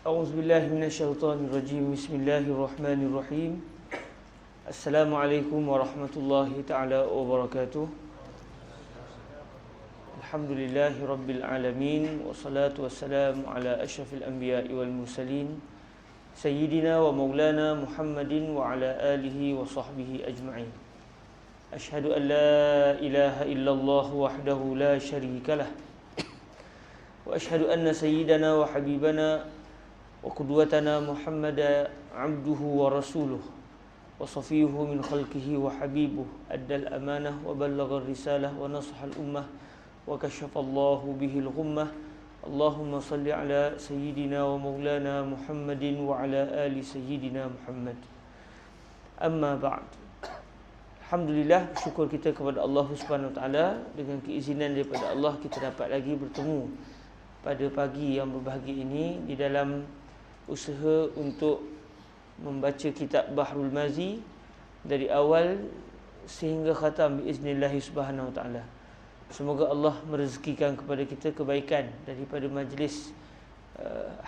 A'udzubillahi minasyaitonirrajim. Bismillahirrahmanirrahim. Assalamualaikum warahmatullahi taala wabarakatuh. Alhamdulillahi rabbil alamin, wassalatu wassalamu ala asyrafil anbiya'i wal mursalin sayyidina wa maulana Muhammadin wa ala alihi wa sahbihi ajma'in. Ashhadu an la ilaha illallah wahdahu la syarika lah, wa ashhadu anna sayyidana wa habibana wa qudwatana Muhammadan abduhu wa rasuluh wa safiyuhu min khalqihi wa habibuh, addal amanah wa ballaghar risalah wa nasahal ummah wa kashafallahu bihil ghummah. Allahumma salli ala sayyidina wa maulana Muhammadin wa ala ali sayyidina Muhammad. Amma ba'd. Alhamdulillah, syukur kita kepada Allah Subhanahu wa taala, dengan keizinan daripada Allah kita dapat lagi bertemu pada pagi yang berbahagia ini di dalam usaha untuk membaca kitab Bahrul Mazi dari awal sehingga khatam biiznillah subhanahu wa ta'ala. Semoga Allah merezekikan kepada kita kebaikan daripada majlis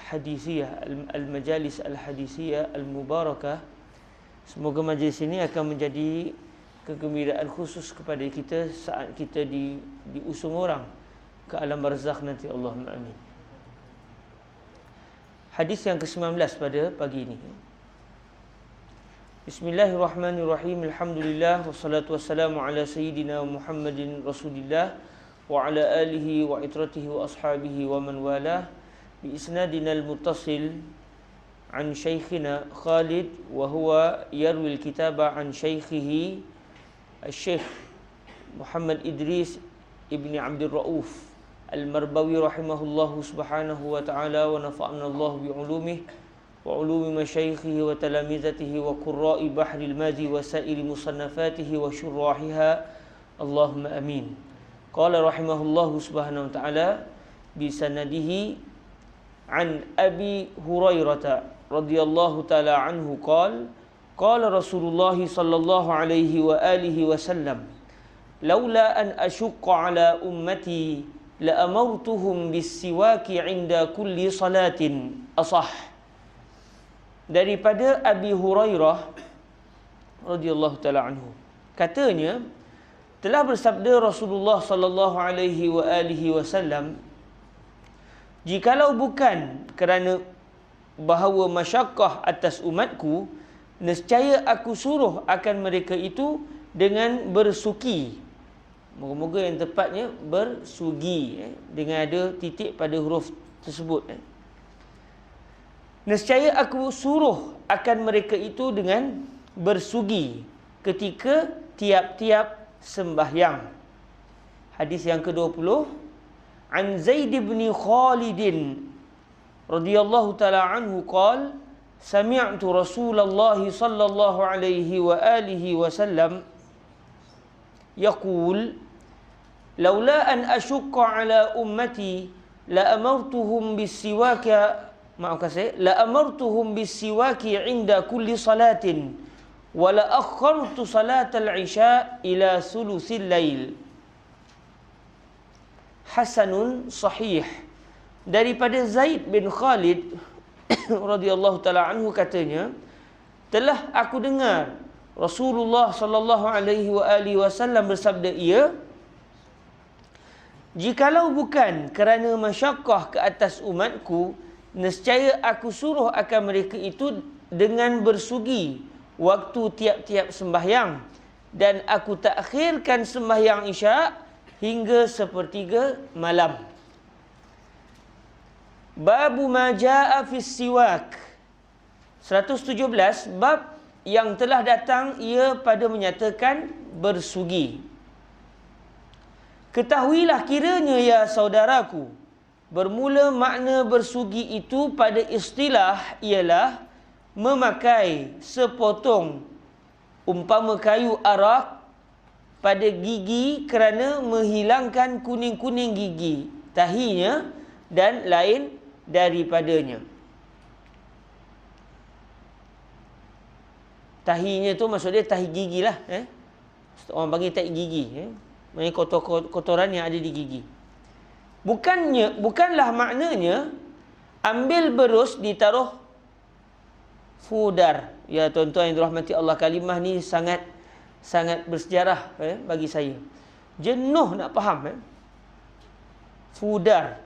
hadisiyah, al-majalis al-hadisiyah al-mubarakah. Semoga majlis ini akan menjadi kegembiraan khusus kepada kita saat kita diusung orang ke alam barzakh nanti, Allahumma amin. Hadis yang ke-19 pada pagi ini. Bismillahirrahmanirrahim. Alhamdulillah wassalatu wassalamu ala sayyidina Muhammadin Rasulillah wa ala alihi wa itratihi wa ashabihi wa man walah bi isnadina al-muttasil an shaykhina Khalid wa huwa yarwi al-kitaba an shaykhihi al-Syekh Muhammad Idris ibni Abdul Rauf Al-Marbawi rahimahullahu subhanahu wa ta'ala, wa nafa'na Allah bi'ulumih wa ulumi masyaikhihi wa talamizatihi wa qurra'i bahril mazi wa sa'iri musannafatihi wa syurrahiha, Allahumma amin. Qala rahimahullahu subhanahu wa ta'ala bi sanadihi an Abi Hurairah radhiyallahu ta'ala anhu qala qala Rasulullah sallallahu alaihi wa alihi wa sallam, laula an ashqa ala ummati la amartuhum bis-siwaki 'inda kulli salatin. Asah. Daripada Abi Hurairah radhiyallahu taala anhu, katanya telah bersabda Rasulullah sallallahu alaihi wa alihi wasallam, jikalau bukan kerana bahawa masyakkah atas umatku, nescaya aku suruh akan mereka itu dengan bersuki. Moga-moga yang tepatnya bersugi, dengan ada titik pada huruf tersebut. Nescaya aku suruh akan mereka itu dengan bersugi ketika tiap-tiap sembahyang. Hadis yang ke-20, an Zaid bin Khalid radhiyallahu taala anhu qala sami'tu Rasulullah sallallahu alaihi wa alihi wasallam yaqul laula an ashqa ala ummati la amartuhum bis-siwaki 'inda kulli salatin wa la akhartu salatal isya ila thuluthil lail. Hasanun sahih. Daripada Zaid bin Khalid radhiyallahu taala anhu katanya, telah aku dengar Rasulullah sallallahu alaihi wa alihi wasallam bersabda, ia jikalau bukan kerana masyakkah ke atas umatku, nescaya aku suruh akan mereka itu dengan bersugi waktu tiap-tiap sembahyang, dan aku takhirkan sembahyang isya hingga sepertiga malam. Babu ma jaa fis siwak. 117, bab yang telah datang ia pada menyatakan bersugi. Ketahuilah kiranya ya saudaraku, bermula makna bersugi itu pada istilah ialah memakai sepotong umpama kayu arak pada gigi kerana menghilangkan kuning-kuning gigi, tahinya dan lain daripadanya. Tahinya tu maksud dia tahi gigi lah. Orang panggil tahi gigi. Maksudnya kotoran yang ada di gigi. Bukanlah maknanya ambil berus ditaruh fudar. Ya tuan-tuan yang dirahmati Allah, kalimah ni sangat bersejarah bagi saya. Jenuh nak faham. Fudar,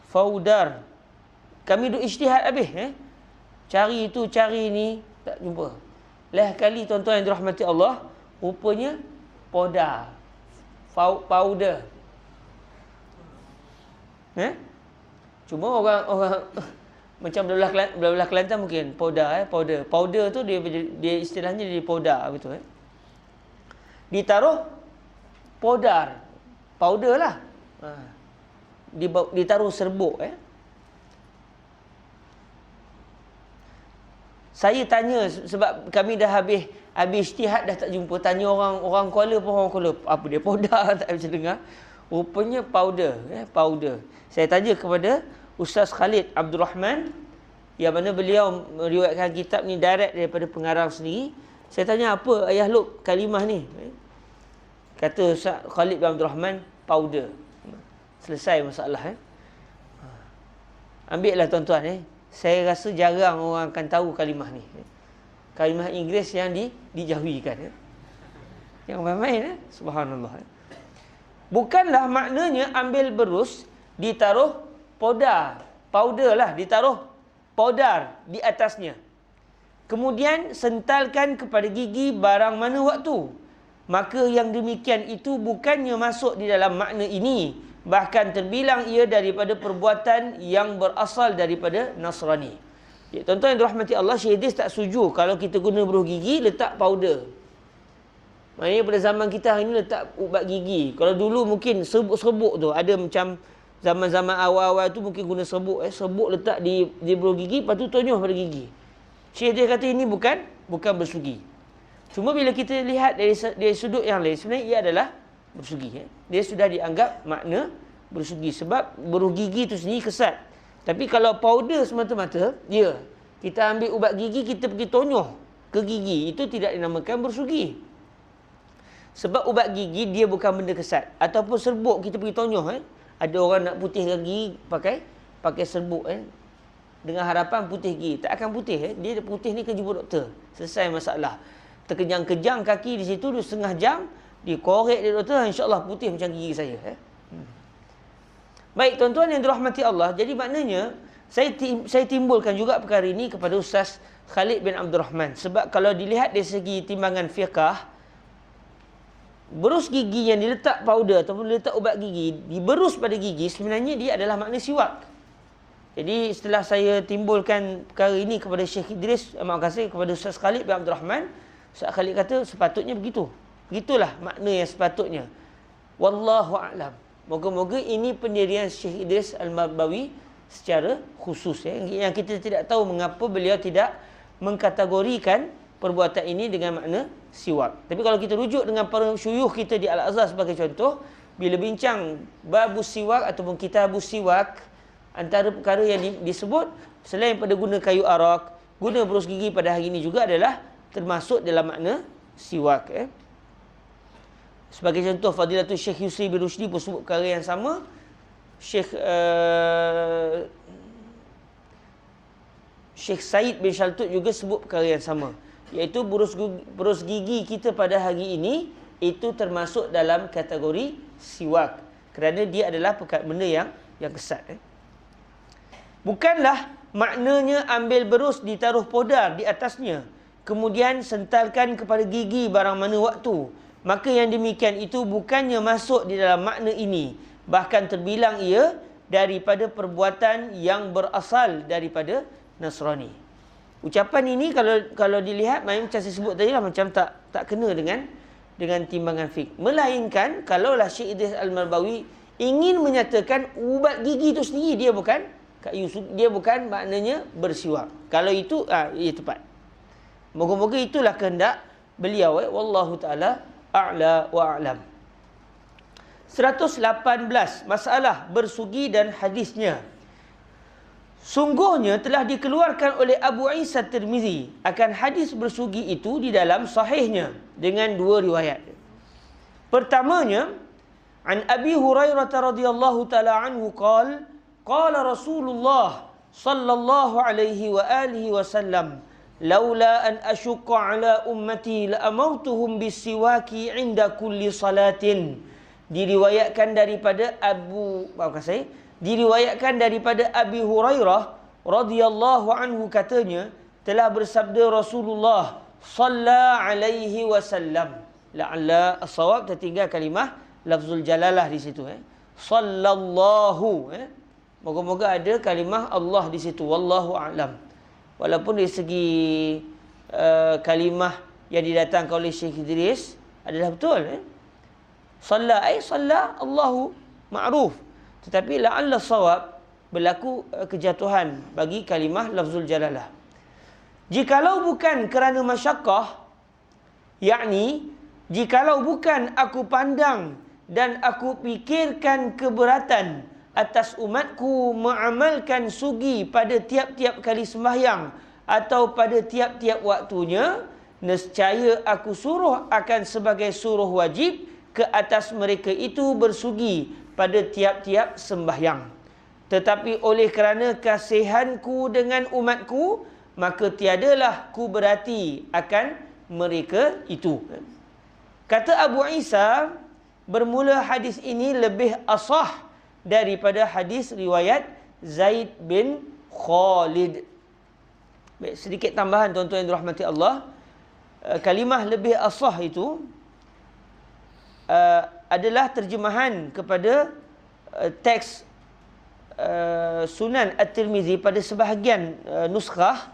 faudar. Kami duk ijtihad habis. Cari tu, cari ni, tak jumpa. Lah kali tuan-tuan yang dirahmati Allah, rupanya powder. Cuma orang macam belah Kelantan mungkin powder tu dia istilahnya dia powder begitu. Ditaruh powder lah. Ditaruh serbuk. Saya tanya sebab kami dah habis ijtihad dah tak jumpa. Tanya orang Kuala pun orang Kuala, apa dia powder tak bisa dengar. Rupanya powder. Saya tanya kepada Ustaz Khalid Abdul Rahman, yang mana beliau meriwayatkan kitab ni direct daripada pengarang sendiri. Saya tanya, apa ayah Luk kalimah ni? Kata Ustaz Khalid bin Abdul Rahman, powder. Selesai masalah. Ambil lah tuan-tuan. Saya rasa jarang orang akan tahu kalimah ni. Kalimah Inggeris yang dijauhikan. Yang main-main. Subhanallah. Bukanlah maknanya ambil berus, ditaruh powder lah, ditaruh powder di atasnya. Kemudian sentalkan kepada gigi barang mana waktu. Maka yang demikian itu bukannya masuk di dalam makna ini. Bahkan terbilang ia daripada perbuatan yang berasal daripada Nasrani. Ya, tuan-tuan yang dirahmati Allah, Syekh Idris tak setuju kalau kita guna beruh gigi letak powder. Maknanya pada zaman kita hari ni letak ubat gigi. Kalau dulu mungkin serbuk tu ada macam zaman-zaman awal-awal tu mungkin guna serbuk. Serbuk letak di beruh gigi, lepas tu tonyoh pada gigi. Syekh dia kata ini bukan bersugi. Cuma bila kita lihat dari sudut yang lain, sebenarnya ia adalah bersugi. Dia sudah dianggap makna bersugi sebab beruh gigi tu sendiri kesat. Tapi kalau powder semata-mata, kita ambil ubat gigi, kita pergi tonyoh ke gigi, itu tidak dinamakan bersugi. Sebab ubat gigi dia bukan benda kesat. Ataupun serbuk kita pergi tonyoh. Ada orang nak putihkan gigi pakai serbuk. Dengan harapan putih gigi. Tak akan putih. Dia putih ni ke jumpa doktor. Selesai masalah. Terkejang-kejang kaki di situ 2,5 jam. Dikorek dia doktor. InsyaAllah putih macam gigi saya. Baik tuan-tuan yang dirahmati Allah. Jadi maknanya saya timbulkan juga perkara ini kepada Ustaz Khalid bin Abdul Rahman. Sebab kalau dilihat dari segi timbangan fiqah, berus gigi yang diletak powder ataupun diletak ubat gigi, diberus pada gigi, sebenarnya dia adalah makna siwak. Jadi setelah saya timbulkan perkara ini kepada Syekh Idris, maaf kasih kepada Ustaz Khalid bin Abdul Rahman, Ustaz Khalid kata sepatutnya begitu. Begitulah makna yang sepatutnya. Wallahu a'lam. Moga-moga ini pendirian Syekh Idris Al-Marbawi secara khusus. Yang kita tidak tahu mengapa beliau tidak mengkategorikan perbuatan ini dengan makna siwak. Tapi kalau kita rujuk dengan para syuyukh kita di Al-Azhar sebagai contoh, bila bincang babus siwak ataupun kitabus siwak, antara perkara yang disebut selain pada guna kayu arak, guna berus gigi pada hari ini juga adalah termasuk dalam makna siwak. Sebagai contoh, Fadilatul Syekh Yusri bin Rushdi pun sebut perkara yang sama. Syekh Said bin Shaltut juga sebut perkara yang sama, iaitu berus gigi kita pada hari ini itu termasuk dalam kategori siwak kerana dia adalah benda yang kesat. Bukanlah maknanya ambil berus ditaruh powder di atasnya, kemudian sentalkan kepada gigi barang mana waktu. Maka yang demikian itu bukannya masuk di dalam makna ini, bahkan terbilang ia daripada perbuatan yang berasal daripada Nasrani. Ucapan ini kalau dilihat macam saya sebut tadi lah, macam tak kena dengan timbangan fiqh. Melainkan kalaulah Syekh Idris Al-Marbawi ingin menyatakan ubat gigi itu sendiri dia bukan kayu, dia bukan maknanya bersiwak. Kalau itu ia tepat. Moga-moga itulah kehendak beliau. Wallahu taala a'la wa a'lam. 118 masalah bersugi dan hadisnya. Sungguhnya telah dikeluarkan oleh Abu Isa Tirmizi akan hadis bersugi itu di dalam sahihnya dengan 2 riwayat. Pertamanya, An Abi Hurairah radhiyallahu taala anhu qala Rasulullah sallallahu alaihi wa alihi wasallam, laula an ashqa ala ummati la amartuhum bisiwaki 'inda kulli salatin. Diriwayatkan daripada Abi Hurairah radhiyallahu anhu katanya, telah bersabda Rasulullah sallallahu alaihi wasallam. La'alla as-shawab tertinggal kalimah lafzul jalalah di situ. Sallallahu. Moga-moga ada kalimah Allah di situ. Wallahu a'lam. Walaupun dari segi kalimah yang didatangkan oleh Syekh Idris adalah betul. Salla Allahu ma'ruf. Tetapi la'alla as-shawab berlaku kejatuhan bagi kalimah lafzul jalalah. Jikalau bukan kerana masyaqqah, yakni jikalau bukan aku pandang dan aku fikirkan keberatan atas umatku mengamalkan sugi pada tiap-tiap kali sembahyang atau pada tiap-tiap waktunya, nescaya aku suruh akan sebagai suruh wajib ke atas mereka itu bersugi pada tiap-tiap sembahyang. Tetapi oleh kerana kasihanku dengan umatku, maka tiadalah ku berhati akan mereka itu. Kata Abu Isa, bermula hadis ini lebih asah daripada hadis riwayat Zaid bin Khalid. Baik, sedikit tambahan tuan-tuan yang dirahmati Allah. Kalimah lebih asah itu adalah terjemahan kepada teks Sunan At-Tirmizi pada sebahagian nuskhah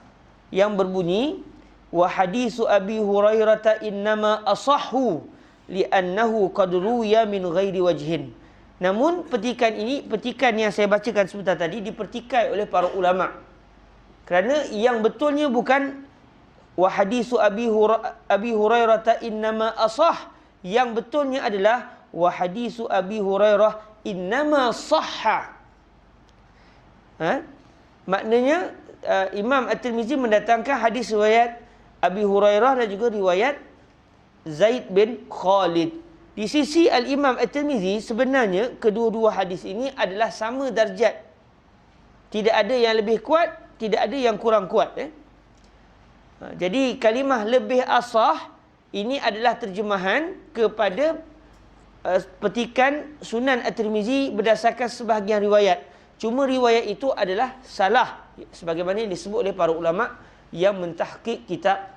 yang berbunyi, wa hadisu Abi Hurairah innama asahhu li'annahu qad ruwiya min ghairi wajhin. Namun petikan yang saya bacakan sebentar tadi dipertikai oleh para ulama. Kerana yang betulnya bukan wa hadisu Abi Hurairah innama asah, yang betulnya adalah wa hadisu Abi Hurairah innama sahha. Maknanya Imam At-Tirmizi mendatangkan hadis riwayat Abi Hurairah dan juga riwayat Zaid bin Khalid. Di sisi Al-Imam At-Tirmizi sebenarnya kedua-dua hadis ini adalah sama darjat. Tidak ada yang lebih kuat, tidak ada yang kurang kuat. Jadi kalimah lebih asah ini adalah terjemahan kepada petikan Sunan At-Tirmizi berdasarkan sebahagian riwayat. Cuma riwayat itu adalah salah, sebagaimana yang disebut oleh para ulama yang mentahqiq kitab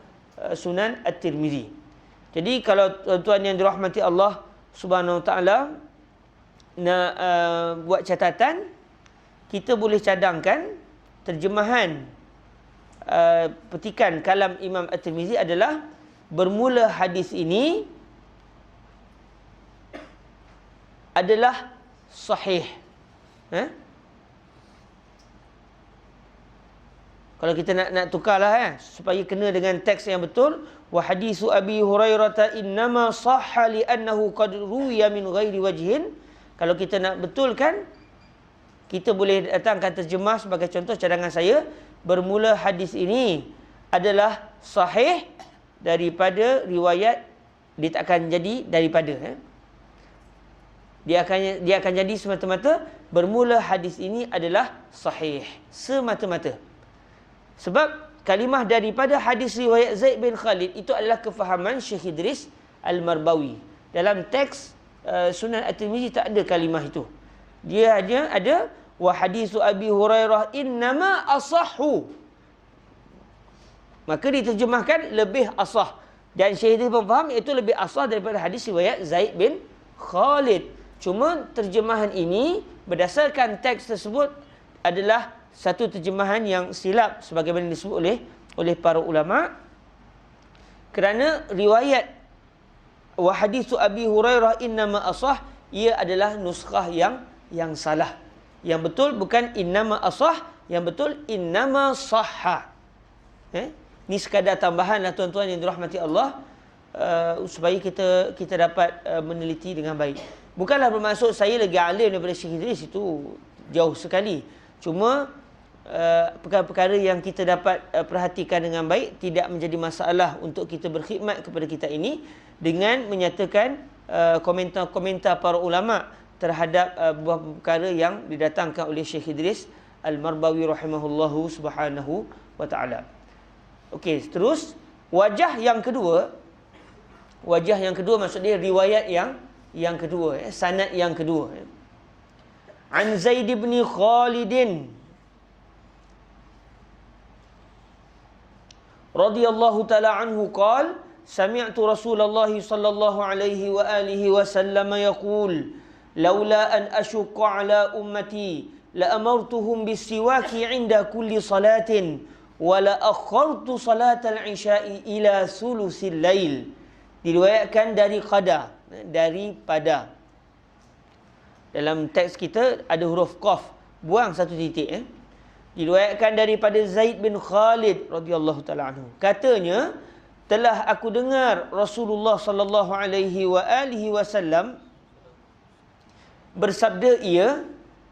Sunan At-Tirmizi. Jadi kalau tuan-tuan yang dirahmati Allah Subhanahu Wa Taala nak buat catatan, kita boleh cadangkan terjemahan petikan kalam Imam At-Tirmizi adalah bermula hadis ini adalah sahih. Kalau kita nak tukarlah supaya kena dengan teks yang betul, wa hadisu Abi Hurairah innama sahha li annahu qad ruwiya min ghairi wajhin. Kalau kita nak betulkan, kita boleh datangkan terjemah sebagai contoh cadangan saya, bermula hadis ini adalah sahih daripada riwayat, dia tak akan jadi daripada. Dia akan jadi semata-mata bermula hadis ini adalah sahih semata-mata. Sebab kalimah daripada hadis riwayat Zaid bin Khalid itu adalah kefahaman Syekh Idris Al-Marbawi. Dalam teks Sunan At-Tirmizi tak ada kalimah itu. Dia hanya ada wa hadisu Abi Hurairah innama asahhu. Maka diterjemahkan lebih asah. Dan Syekh Idris pun faham itu lebih asah daripada hadis riwayat Zaid bin Khalid. Cuma terjemahan ini berdasarkan teks tersebut adalah satu terjemahan yang silap sebagaimana disebut oleh para ulama. Kerana riwayat wa hadisu Abi Hurairah innama asah, ia adalah nuskhah yang salah. Yang betul bukan innama asah, yang betul innama sahha. Ini sekadar tambahanlah tuan-tuan yang dirahmati Allah, supaya kita dapat meneliti dengan baik. Bukanlah bermaksud saya lagi alim daripada Syekh Idris, itu jauh sekali. Cuma perkara-perkara yang kita dapat perhatikan dengan baik tidak menjadi masalah untuk kita berkhidmat kepada kita ini dengan menyatakan komentar-komentar para ulama terhadap beberapa perkara yang didatangkan oleh Syekh Idris Al-Marbawi rahimahullahu subhanahu wa ta'ala. Okey, terus wajah yang kedua maksud dia riwayat yang kedua, sanad yang kedua. An Zaid bin Khalid radhiyallahu ta'ala anhu qala sami'tu Rasulullah sallallahu alaihi wa alihi wasallam yaqul laula an ashqa ala ummati la amartuhum bis-siwaki 'inda kulli salatin wa la akhartu salatal isya'i ila thuluthil lail. Diriwayatkan dari qada, daripada. Dalam teks kita ada huruf qaf, buang satu titik. Diriwayatkan daripada Zaid bin Khalid radhiyallahu taala anhu. Katanya, telah aku dengar Rasulullah sallallahu alaihi wa alihi wasallam bersabda, ia,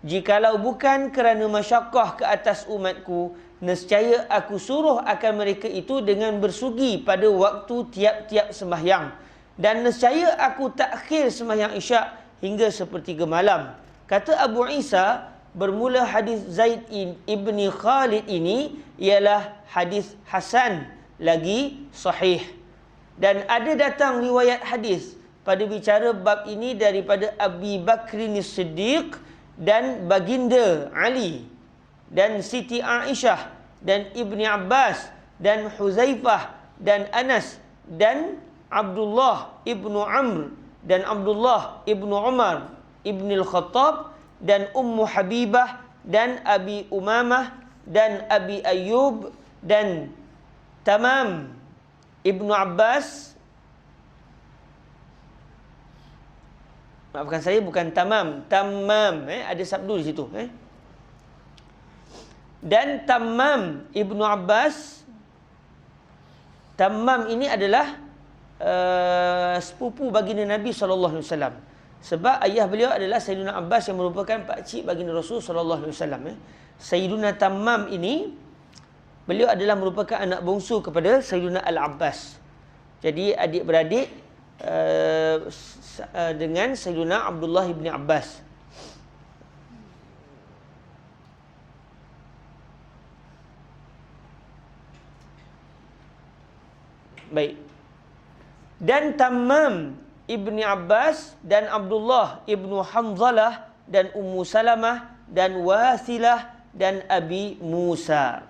jikalau bukan kerana masyaqqah ke atas umatku, nescaya aku suruh akan mereka itu dengan bersugi pada waktu tiap-tiap sembahyang, dan nescaya aku takhir sembahyang isyak hingga sepertiga malam. Kata Abu Isa, bermula hadis Zaid ibni Khalid ini ialah hadis hasan lagi sahih. Dan ada datang riwayat hadis pada bicara bab ini daripada Abi Bakrin Siddiq dan baginda Ali dan Siti Aisyah dan Ibni Abbas dan Huzaifah dan Anas dan Abdullah ibnu Amr dan Abdullah ibnu Umar ibn al-Khattab dan Ummu Habibah dan Abi Umamah dan Abi Ayyub dan Tamam ibnu Abbas. Maafkan saya, bukan Tamam, ada sabdu di situ. Dan Tamam ibnu Abbas. Tamam ini adalah sepupu baginda Nabi SAW. Sebab ayah beliau adalah Sayyidina Abbas yang merupakan pakcik baginda Rasul SAW. Sayyidina Tamam ini, beliau adalah merupakan anak bongsu kepada Sayyidina Al-Abbas. Jadi adik-beradik dengan Sayyidina Abdullah ibn Abbas. Baik. Dan Tamam ibni Abbas dan Abdullah ibnu Hamzalah dan Ummu Salamah dan Wasilah dan Abi Musa.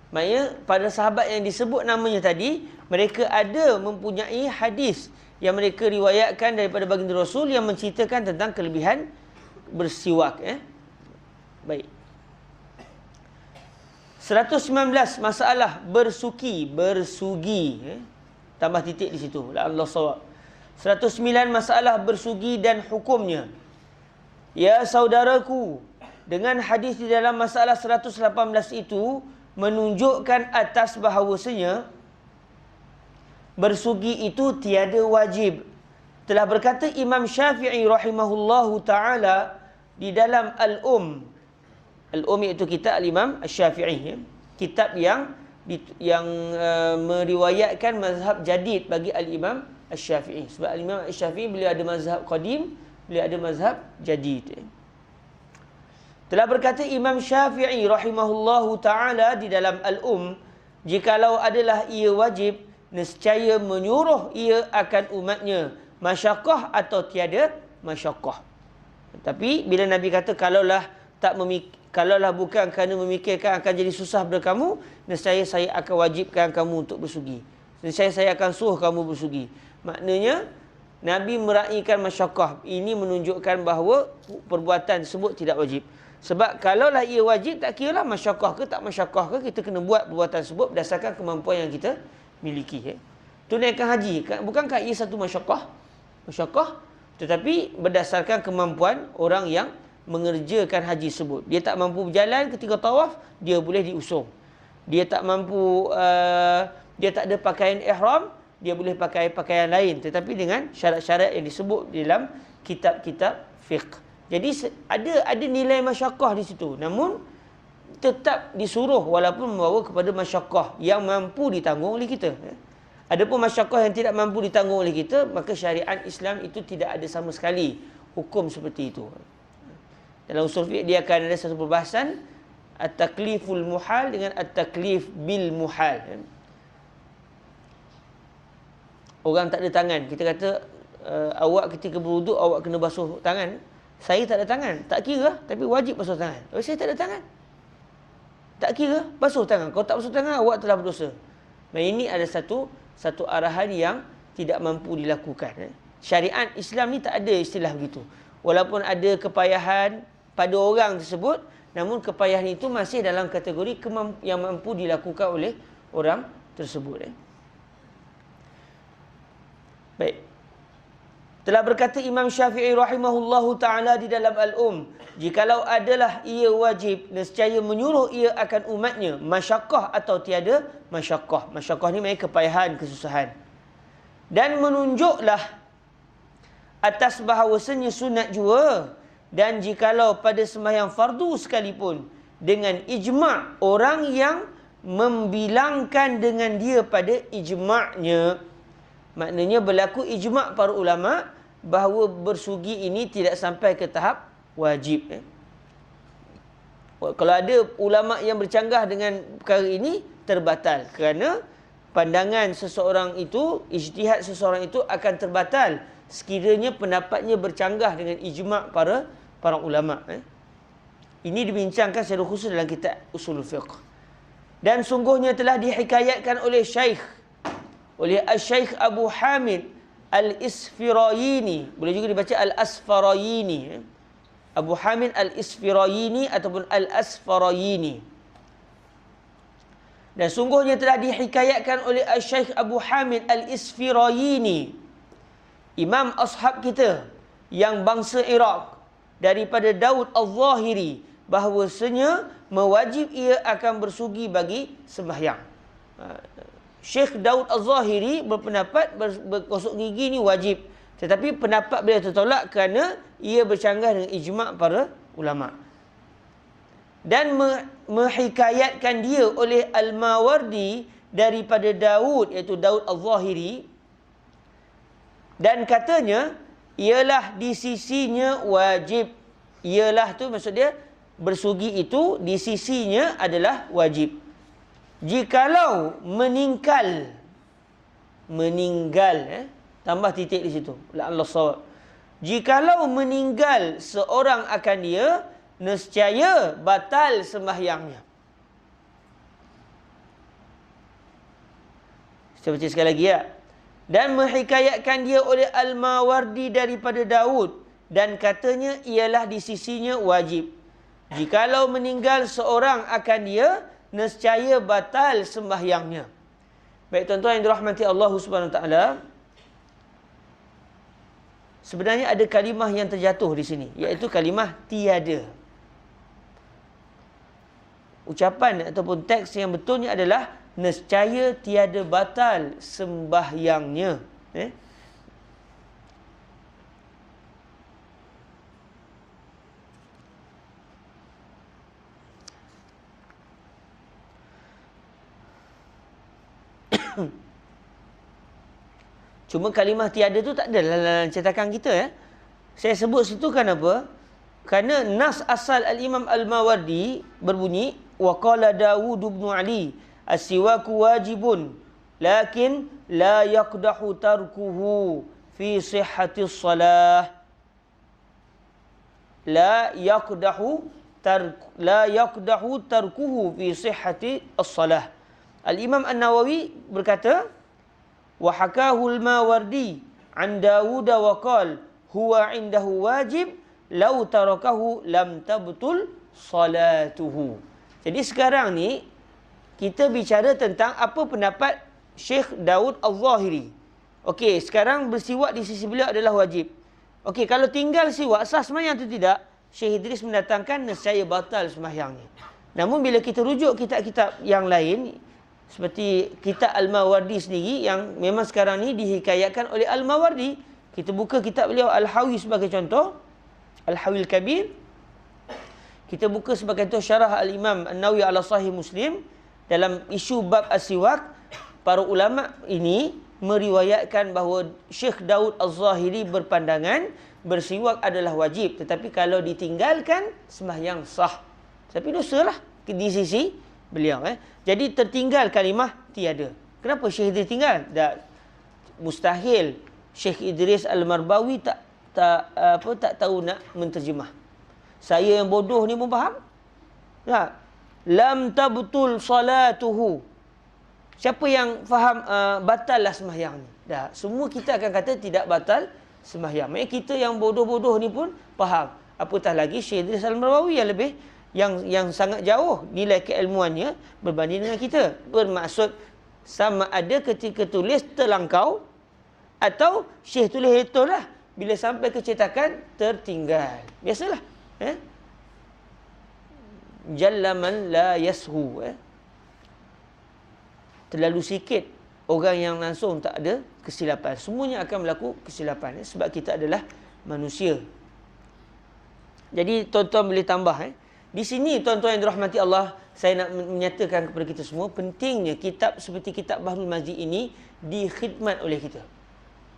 Maksudnya pada sahabat yang disebut namanya tadi, mereka ada mempunyai hadis yang mereka riwayatkan daripada baginda Rasul yang menceritakan tentang kelebihan bersiwak. Baik. 119 masalah bersugi. Tambah titik di situ. Allah sawab. 109 masalah bersugi dan hukumnya. Ya saudaraku, dengan hadis di dalam masalah 118 itu menunjukkan atas bahawasanya bersugi itu tiada wajib. Telah berkata Imam Syafi'i rahimahullahu ta'ala di dalam Al-Um. Al-Um iaitu kitab Al-Imam Syafi'i. Kitab yang meriwayatkan mazhab jadid bagi Al-Imam Syafi'i. Sebab Al-Imam Syafi'i beliau ada mazhab qadim, beliau ada mazhab jadid. Telah berkata Imam Syafi'i rahimahullahu ta'ala di dalam Al-Um, jikalau adalah ia wajib, nescaya menyuruh ia akan umatnya, masyaqqah atau tiada masyaqqah. Tapi bila Nabi kata kalaulah bukan kerana memikirkan akan jadi susah kepada kamu, nescaya saya akan wajibkan kamu untuk bersugi. Nescaya saya akan suruh kamu bersugi. Maknanya Nabi meraihkan masyaqqah. Ini menunjukkan bahawa perbuatan tersebut tidak wajib. Sebab kalaulah ia wajib, tak kiralah masyaqqah ke tak masyaqqah ke, kita kena buat perbuatan tersebut berdasarkan kemampuan yang kita miliki. Tunaikan haji, bukankah ia satu masyaqqah? Masyaqqah, tetapi berdasarkan kemampuan orang yang mengerjakan haji tersebut. Dia tak mampu berjalan ketika tawaf, dia boleh diusung. Dia tak mampu, dia tak ada pakaian ihram, dia boleh pakai pakaian lain, tetapi dengan syarat-syarat yang disebut dalam kitab-kitab fiqh. Jadi ada nilai masyaqqah di situ. Namun tetap disuruh walaupun membawa kepada masyaqqah yang mampu ditanggung oleh kita. Adapun masyaqqah yang tidak mampu ditanggung oleh kita, maka syariat Islam itu tidak ada sama sekali hukum seperti itu. Dalam usul fiqh dia akan ada satu perbahasan at-takliful muhal dengan at-taklif bil muhal. Orang tak ada tangan, kita kata awak ketika berwuduk awak kena basuh tangan. Saya tak ada tangan, tak kira, tapi wajib basuh tangan. Saya tak ada tangan, tak kira, basuh tangan. Kalau tak basuh tangan, awak telah berdosa. Dan ini ada satu arahan yang tidak mampu dilakukan. Syariat Islam ni tak ada istilah begitu. Walaupun ada kepayahan pada orang tersebut, namun kepayahan itu masih dalam kategori yang mampu dilakukan oleh orang tersebut. Baik. Telah berkata Imam Syafi'i rahimahullahu ta'ala di dalam jikalau adalah ia wajib, nescaya menyuruh ia akan umatnya, masyaqqah atau tiada masyaqqah. Masyaqqah ni maknanya kepayahan, kesusahan. Dan menunjuklah atas bahawasanya sunat jua. Dan jikalau pada sembahyang fardu sekalipun, dengan ijma' orang yang membilangkan dengan dia pada ijma'nya. Maknanya berlaku ijma' para ulama' bahawa bersugi ini tidak sampai ke tahap wajib. Kalau ada ulama' yang bercanggah dengan perkara ini, terbatal. Kerana pandangan seseorang itu, ijtihad seseorang itu akan terbatal sekiranya pendapatnya bercanggah dengan ijma' para ulama'. Ini dibincangkan secara khusus dalam kitab Ushul Fiqh. Dan sungguhnya telah dihikayatkan oleh Syekh Abu Hamid Al-Isfirayini, boleh juga dibaca Al-Asfarayini, Abu Hamid Al-Isfirayini ataupun Al-Asfarayini. Dan sungguhnya telah dihikayatkan oleh Syekh Abu Hamid Al-Isfirayini, imam ashab kita yang bangsa Iraq, daripada Daud Al-Zahiri, bahawasanya mewajib ia akan bersugi bagi sembahyang. Syekh Daud Al-Zahiri berpendapat bergosok gigi ni wajib. Tetapi pendapat beliau tertolak kerana ia bercanggah dengan ijma' para ulama'. Dan menghikayatkan dia oleh Al-Mawardi daripada Daud, iaitu Daud Al-Zahiri. Dan katanya, ialah di sisinya wajib. Ialah tu maksud dia, bersugi itu di sisinya adalah wajib. Jikalau meninggal, tambah titik di situ, la'allah shawab. Jikalau meninggal seorang akan dia, nescaya batal sembahyangnya. Saya baca sekali lagi ya. Dan menghikayatkan dia oleh Al-Mawardi daripada Daud, dan katanya ialah di sisinya wajib. Jikalau meninggal seorang akan dia, nescaya batal sembahyangnya. Baik tuan-tuan yang dirahmati Allah Subhanahu Wa Taala, sebenarnya ada kalimah yang terjatuh di sini, iaitu kalimah tiada. Ucapan ataupun teks yang betulnya adalah nescaya tiada batal sembahyangnya. Cuma kalimah tiada tu tak ada dalam cetakan kita. Saya sebut situ kenapa? Kerana nas asal Al-Imam Al-Mawardi berbunyi, wa qala Dawud bin Ali as-siwaku wajibun lakin la yaqdahu tarkuhu fi sihhatis salah. La yaqdahu tarkuhu fi sihhati as-salah. Al-Imam An-Nawawi berkata, wa hakahu al-Mawardi an Dawud wa qala huwa indahu wajib law tarakahu lam tabtul salatuhu. Jadi sekarang ni kita bicara tentang apa pendapat Syekh Daud Al-Zahiri. Okey, sekarang bersiwak di sisi beliau adalah wajib. Okey, kalau tinggal siwak sah sembahyang atau tidak? Syekh Idris mendatangkan nescaya batal sembahyangnya. Namun bila kita rujuk kitab-kitab yang lain, seperti kitab Al-Mawardi sendiri yang memang sekarang ni dihikayatkan oleh Al-Mawardi. Kita buka kitab beliau Al-Hawi sebagai contoh, Al-Hawil Kabir. Kita buka sebagai tu syarah Al-Imam An-Nawawi ala Sahih Muslim dalam isu bab as-siwak. Para ulama ini meriwayatkan bahawa Syekh Daud Az-Zahiri berpandangan bersiwak adalah wajib, tetapi kalau ditinggalkan sembahyang sah. Tapi dosalah di sisi beliau. Jadi tertinggal kalimah tiada. Kenapa Syekh Idris tinggal? Mustahil Syekh Idris Al-Marbawi tak tahu nak menterjemah. Saya yang bodoh ni pun faham. Tak. Lam tabtul salatuhu. Siapa yang faham batallah sembahyang ni? Dah, semua kita akan kata tidak batal sembahyang. Maksudnya kita yang bodoh-bodoh ni pun faham. Apatah lagi Syekh Idris Al-Marbawi yang lebih yang sangat jauh nilai keilmuannya berbanding dengan kita. Bermaksud sama ada ketika tulis terlangkau atau Syekh tulis betul lah. Bila sampai ke cetakan tertinggal. Biasalah. Jallaman la yashu. Terlalu sikit orang yang langsung tak ada kesilapan. Semuanya akan berlaku kesilapan. Sebab kita adalah manusia. Jadi tuan-tuan boleh tambah. Di sini tuan-tuan yang dirahmati Allah, saya nak menyatakan kepada kita semua, pentingnya kitab seperti kitab Bahrul Mazid ini dikhidmat oleh kita.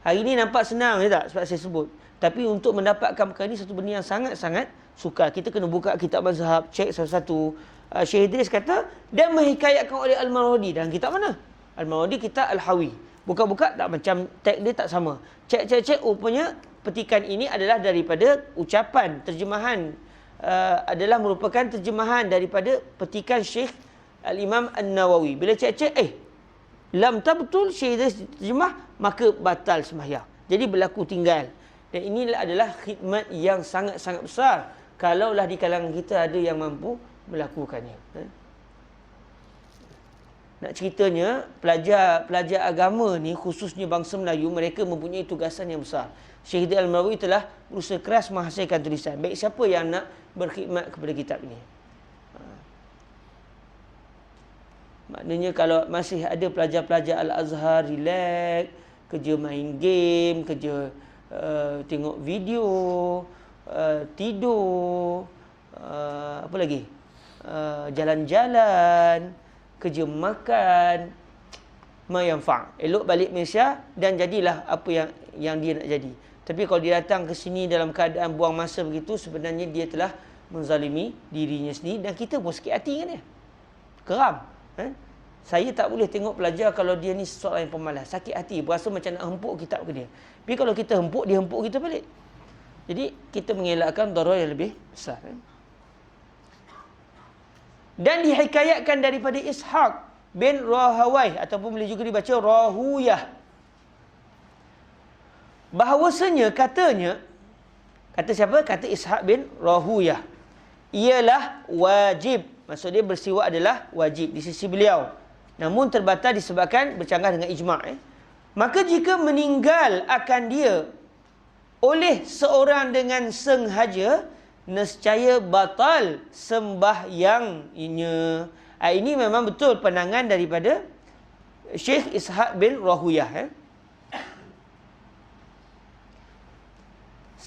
Hari ini nampak senang je tak sebab saya sebut. Tapi untuk mendapatkan perkara ini satu benda yang sangat-sangat sukar. Kita kena buka kitab mazhab, cek satu-satu. Syekh Idris kata, dan menghikayatkan oleh Al-Marwazi. Dalam kitab mana? Al-Marwazi kitab Al-Hawi. Buka-buka tak macam tag dia tak sama. Cek, rupanya petikan ini adalah daripada ucapan, terjemahan. Adalah merupakan terjemahan daripada petikan Syekh Al-Imam An-Nawawi. Bila cek, lam tabtul Syekh Idris terjemah, maka batal sembahyang. Jadi berlaku tinggal. Dan inilah adalah khidmat yang sangat-sangat besar. Kalaulah di kalangan kita ada yang mampu melakukannya. Nak ceritanya, pelajar agama ni, khususnya bangsa Melayu, mereka mempunyai tugasan yang besar. Syekh Idris Al-Marwazi telah berusaha keras menghasilkan tulisan. Baik siapa yang nak berkhidmat kepada kitab ini. Maknanya kalau masih ada pelajar-pelajar Al-Azhar relax, kerja main game, kerja tengok video, tidur, apa lagi? Jalan-jalan, kerja makan, ma yanfa'. Elok balik Malaysia dan jadilah apa yang dia nak jadi. Tapi kalau dia datang ke sini dalam keadaan buang masa begitu, sebenarnya dia telah menzalimi dirinya sendiri dan kita pun sakit hati dengan dia. Geram. Saya tak boleh tengok pelajar kalau dia ni seorang yang pemalas. Sakit hati, berasa macam nak hempuk kitab ke dia. Tapi kalau kita hempuk, dia hempuk kita balik. Jadi kita mengelakkan darar yang lebih besar. Dan dihikayatkan daripada Ishaq bin Rahawai, ataupun boleh juga dibaca Rahuyah. Bahawasanya katanya, kata siapa? Kata Ishaq bin Rahuyah. Ialah wajib. Maksud dia bersiwak adalah wajib di sisi beliau. Namun terbatal disebabkan bercanggah dengan ijma'. Maka jika meninggal akan dia oleh seorang dengan sengaja, nescaya batal sembahyangnya. Ini memang betul pandangan daripada Syekh Ishaq bin Rahuyah.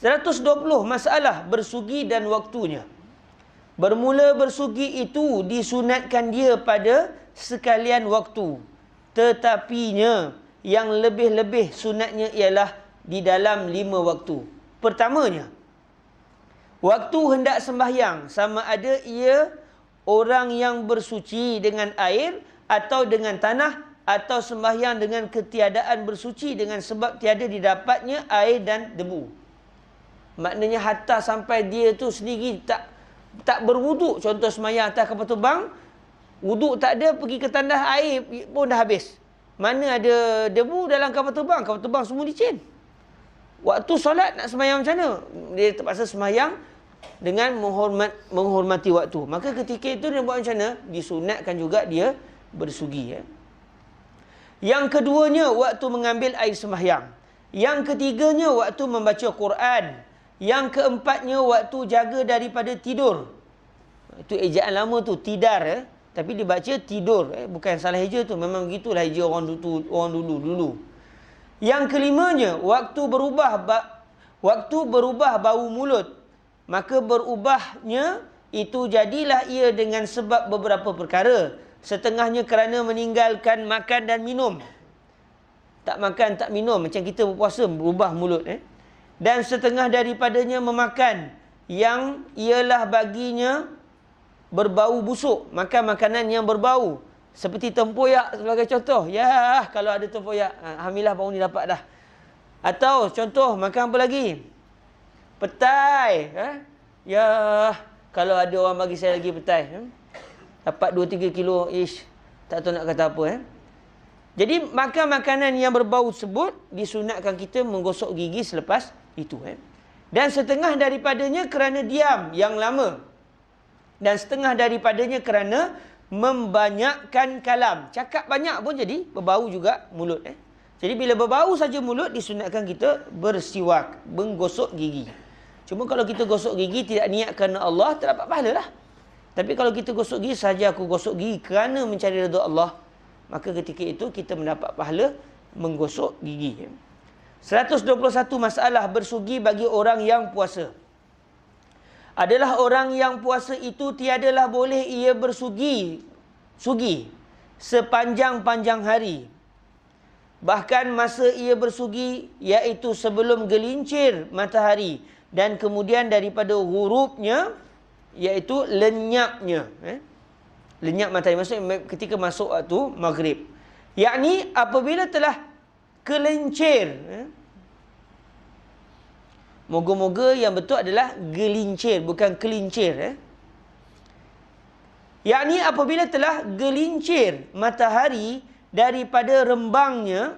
120 masalah bersugi dan waktunya. Bermula bersugi itu disunatkan dia pada sekalian waktu. Tetapinya yang lebih-lebih sunatnya ialah di dalam 5 waktu. Pertamanya, waktu hendak sembahyang, sama ada ia orang yang bersuci dengan air atau dengan tanah, atau sembahyang dengan ketiadaan bersuci dengan sebab tiada didapatnya air dan debu. Maknanya hatta sampai dia tu sendiri tak berwuduk. Contoh sembahyang atas kapal terbang, wuduk tak ada, pergi ke tandas air pun dah habis. Mana ada debu dalam kapal terbang? Kapal terbang semua licin. Waktu solat nak sembahyang macam mana? Dia terpaksa sembahyang dengan menghormati waktu. Maka ketika itu dia buat macam mana? Disunatkan juga dia bersugi. Yang keduanya, waktu mengambil air sembahyang. Yang ketiganya, waktu membaca Quran. Yang keempatnya, waktu jaga daripada tidur. Itu ejaan lama tu, tidar. Tapi dibaca tidur. Bukan salah eja tu. Memang begitulah eja orang dulu. Yang kelimanya, waktu berubah bau mulut. Maka berubahnya itu jadilah ia dengan sebab beberapa perkara. Setengahnya kerana meninggalkan makan dan minum. Tak makan, tak minum. Macam kita berpuasa, berubah mulut. Dan setengah daripadanya memakan, yang ialah baginya berbau busuk. Makan makanan yang berbau. Seperti tempoyak sebagai contoh. Ya, kalau ada tempoyak. Alhamdulillah baru ni dapat dah. Atau contoh, makan apa lagi? Petai. Ya, kalau ada orang bagi saya lagi petai. Dapat 2-3 kilo ish. Tak tahu nak kata apa. Jadi, makan makanan yang berbau tersebut, disunatkan kita menggosok gigi selepas itu. Dan setengah daripadanya kerana diam yang lama. Dan setengah daripadanya kerana membanyakkan kalam. Cakap banyak pun jadi berbau juga mulut. Jadi bila berbau saja mulut, disunatkan kita bersiwak, menggosok gigi. Cuma kalau kita gosok gigi tidak niat kerana Allah, tak dapat pahala lah. Tapi kalau kita gosok gigi, sahaja aku gosok gigi kerana mencari redha Allah, maka ketika itu kita mendapat pahala menggosok gigi. 121 masalah bersugi bagi orang yang puasa. Adalah orang yang puasa itu tiadalah boleh ia bersugi sepanjang-panjang hari. Bahkan masa ia bersugi, iaitu sebelum gelincir matahari dan kemudian daripada ghurubnya, iaitu lenyapnya. Lenyap matahari, maksudnya ketika masuk waktu maghrib. Yakni apabila telah gelincir. Moga-moga yang betul adalah gelincir, bukan kelincir. Yakni apabila telah gelincir matahari daripada rembangnya,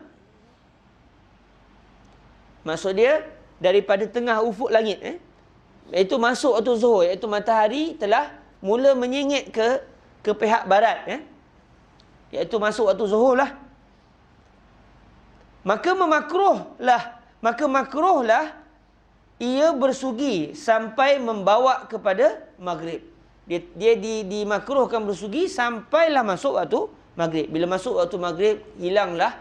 maksud dia daripada tengah ufuk langit. Iaitu masuk waktu zuhur, iaitu matahari telah mula menyengit ke pihak barat. Iaitu masuk waktu zuhur lah. Maka makruhlah ia bersugi sampai membawa kepada maghrib. Dia dimakruhkan bersugi sampailah masuk waktu maghrib. Bila masuk waktu maghrib, hilanglah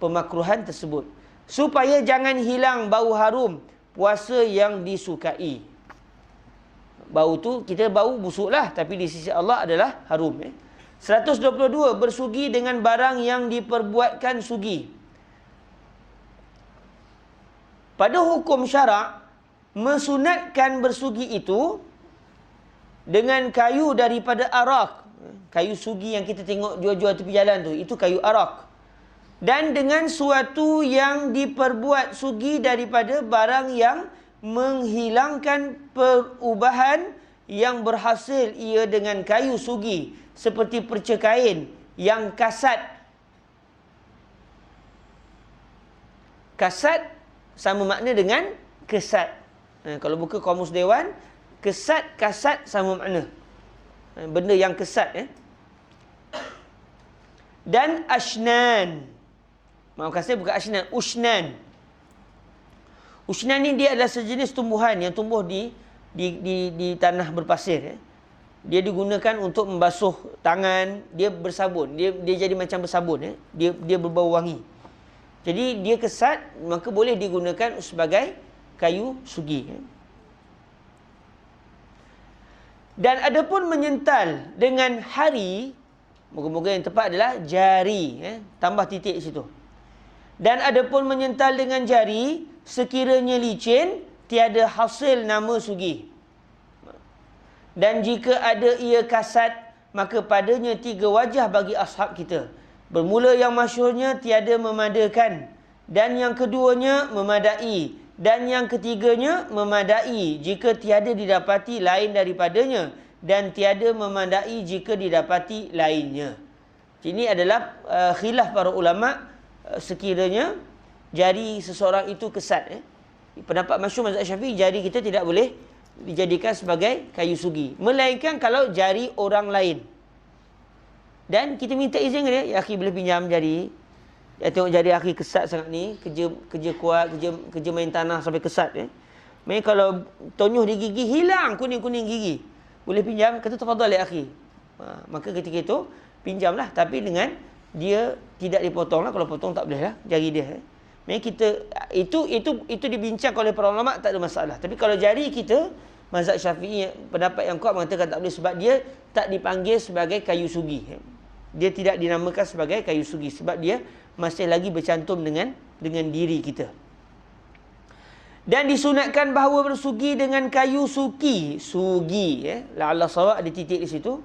pemakruhan tersebut. Supaya jangan hilang bau harum puasa yang disukai. Bau tu, kita bau busuk lah, tapi di sisi Allah adalah harum. 122, bersugi dengan barang yang diperbuatkan sugi. Pada hukum syarak, mensunatkan bersugi itu dengan kayu daripada arak. Kayu sugi yang kita tengok jual-jual tepi jalan tu, itu kayu arak. Dan dengan suatu yang diperbuat sugi daripada barang yang menghilangkan perubahan yang berhasil ia dengan kayu sugi, seperti perca kain yang kasat. Kasat sama makna dengan kesat. Kalau buka Kamus Dewan, kesat, kasat sama makna. Benda yang kesat. Dan ashnan. Maaf kasih, bukan ashnan, ushnan. Ushnan ni dia adalah sejenis tumbuhan yang tumbuh di tanah berpasir. Dia digunakan untuk membasuh tangan, dia bersabun. Dia jadi macam bersabun. Dia berbau wangi. Jadi dia kesat, maka boleh digunakan sebagai kayu sugi. Dan adapun menyental dengan hari, moga-moga yang tepat adalah jari. Tambah titik situ. Dan adapun menyental dengan jari, sekiranya licin, tiada hasil nama sugi. Dan jika ada ia kasat, maka padanya 3 wajah bagi ashab kita. Bermula yang masyhurnya tiada memadakan, dan yang keduanya memadai, dan yang ketiganya memadai jika tiada didapati lain daripadanya, dan tiada memadai jika didapati lainnya. Ini adalah khilaf para ulama, sekiranya jari seseorang itu kesat. Pendapat masyhur mazhab Syafi'i, jari kita tidak boleh dijadikan sebagai kayu sugi, melainkan kalau jari orang lain. Dan kita minta izin ke dia, ya akhi boleh pinjam jari. Ya, tengok jari akhi kesat sangat ni, kerja kuat, kerja main tanah sampai kesat. Main kalau tonyoh di gigi, hilang kuning-kuning gigi. Boleh pinjam? Kata tafadhal ya akhi. Maka ketika itu, pinjamlah. Tapi dengan dia tidak dipotong lah. Kalau potong tak boleh lah jari dia. Kita itu dibincang oleh para ulama, tak ada masalah. Tapi kalau jari kita, mazhab Syafi'i pendapat yang kuat mengatakan tak boleh sebab dia tak dipanggil sebagai kayu sugi. Dia tidak dinamakan sebagai kayu sugi sebab dia masih lagi bercantum dengan diri kita. Dan disunatkan bahawa bersugi dengan kayu sugi, la'alla sawab ada titik di situ.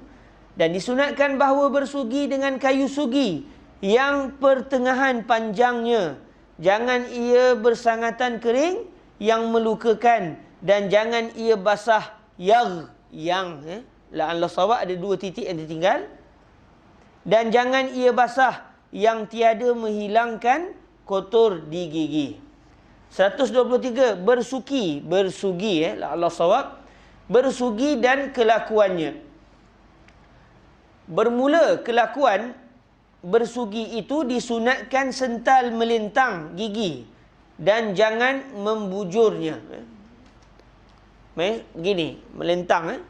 Dan disunatkan bahawa bersugi dengan kayu sugi yang pertengahan panjangnya, jangan ia bersangatan kering yang melukakan, dan jangan ia basah yang la'alla sawab ada 2 titik yang tertinggal. Dan jangan ia basah yang tiada menghilangkan kotor di gigi. 123 bersugi la'alla sawab, bersugi dan kelakuannya. Bermula kelakuan bersugi itu disunatkan sental melintang gigi dan jangan membujurnya. Gini, melintang,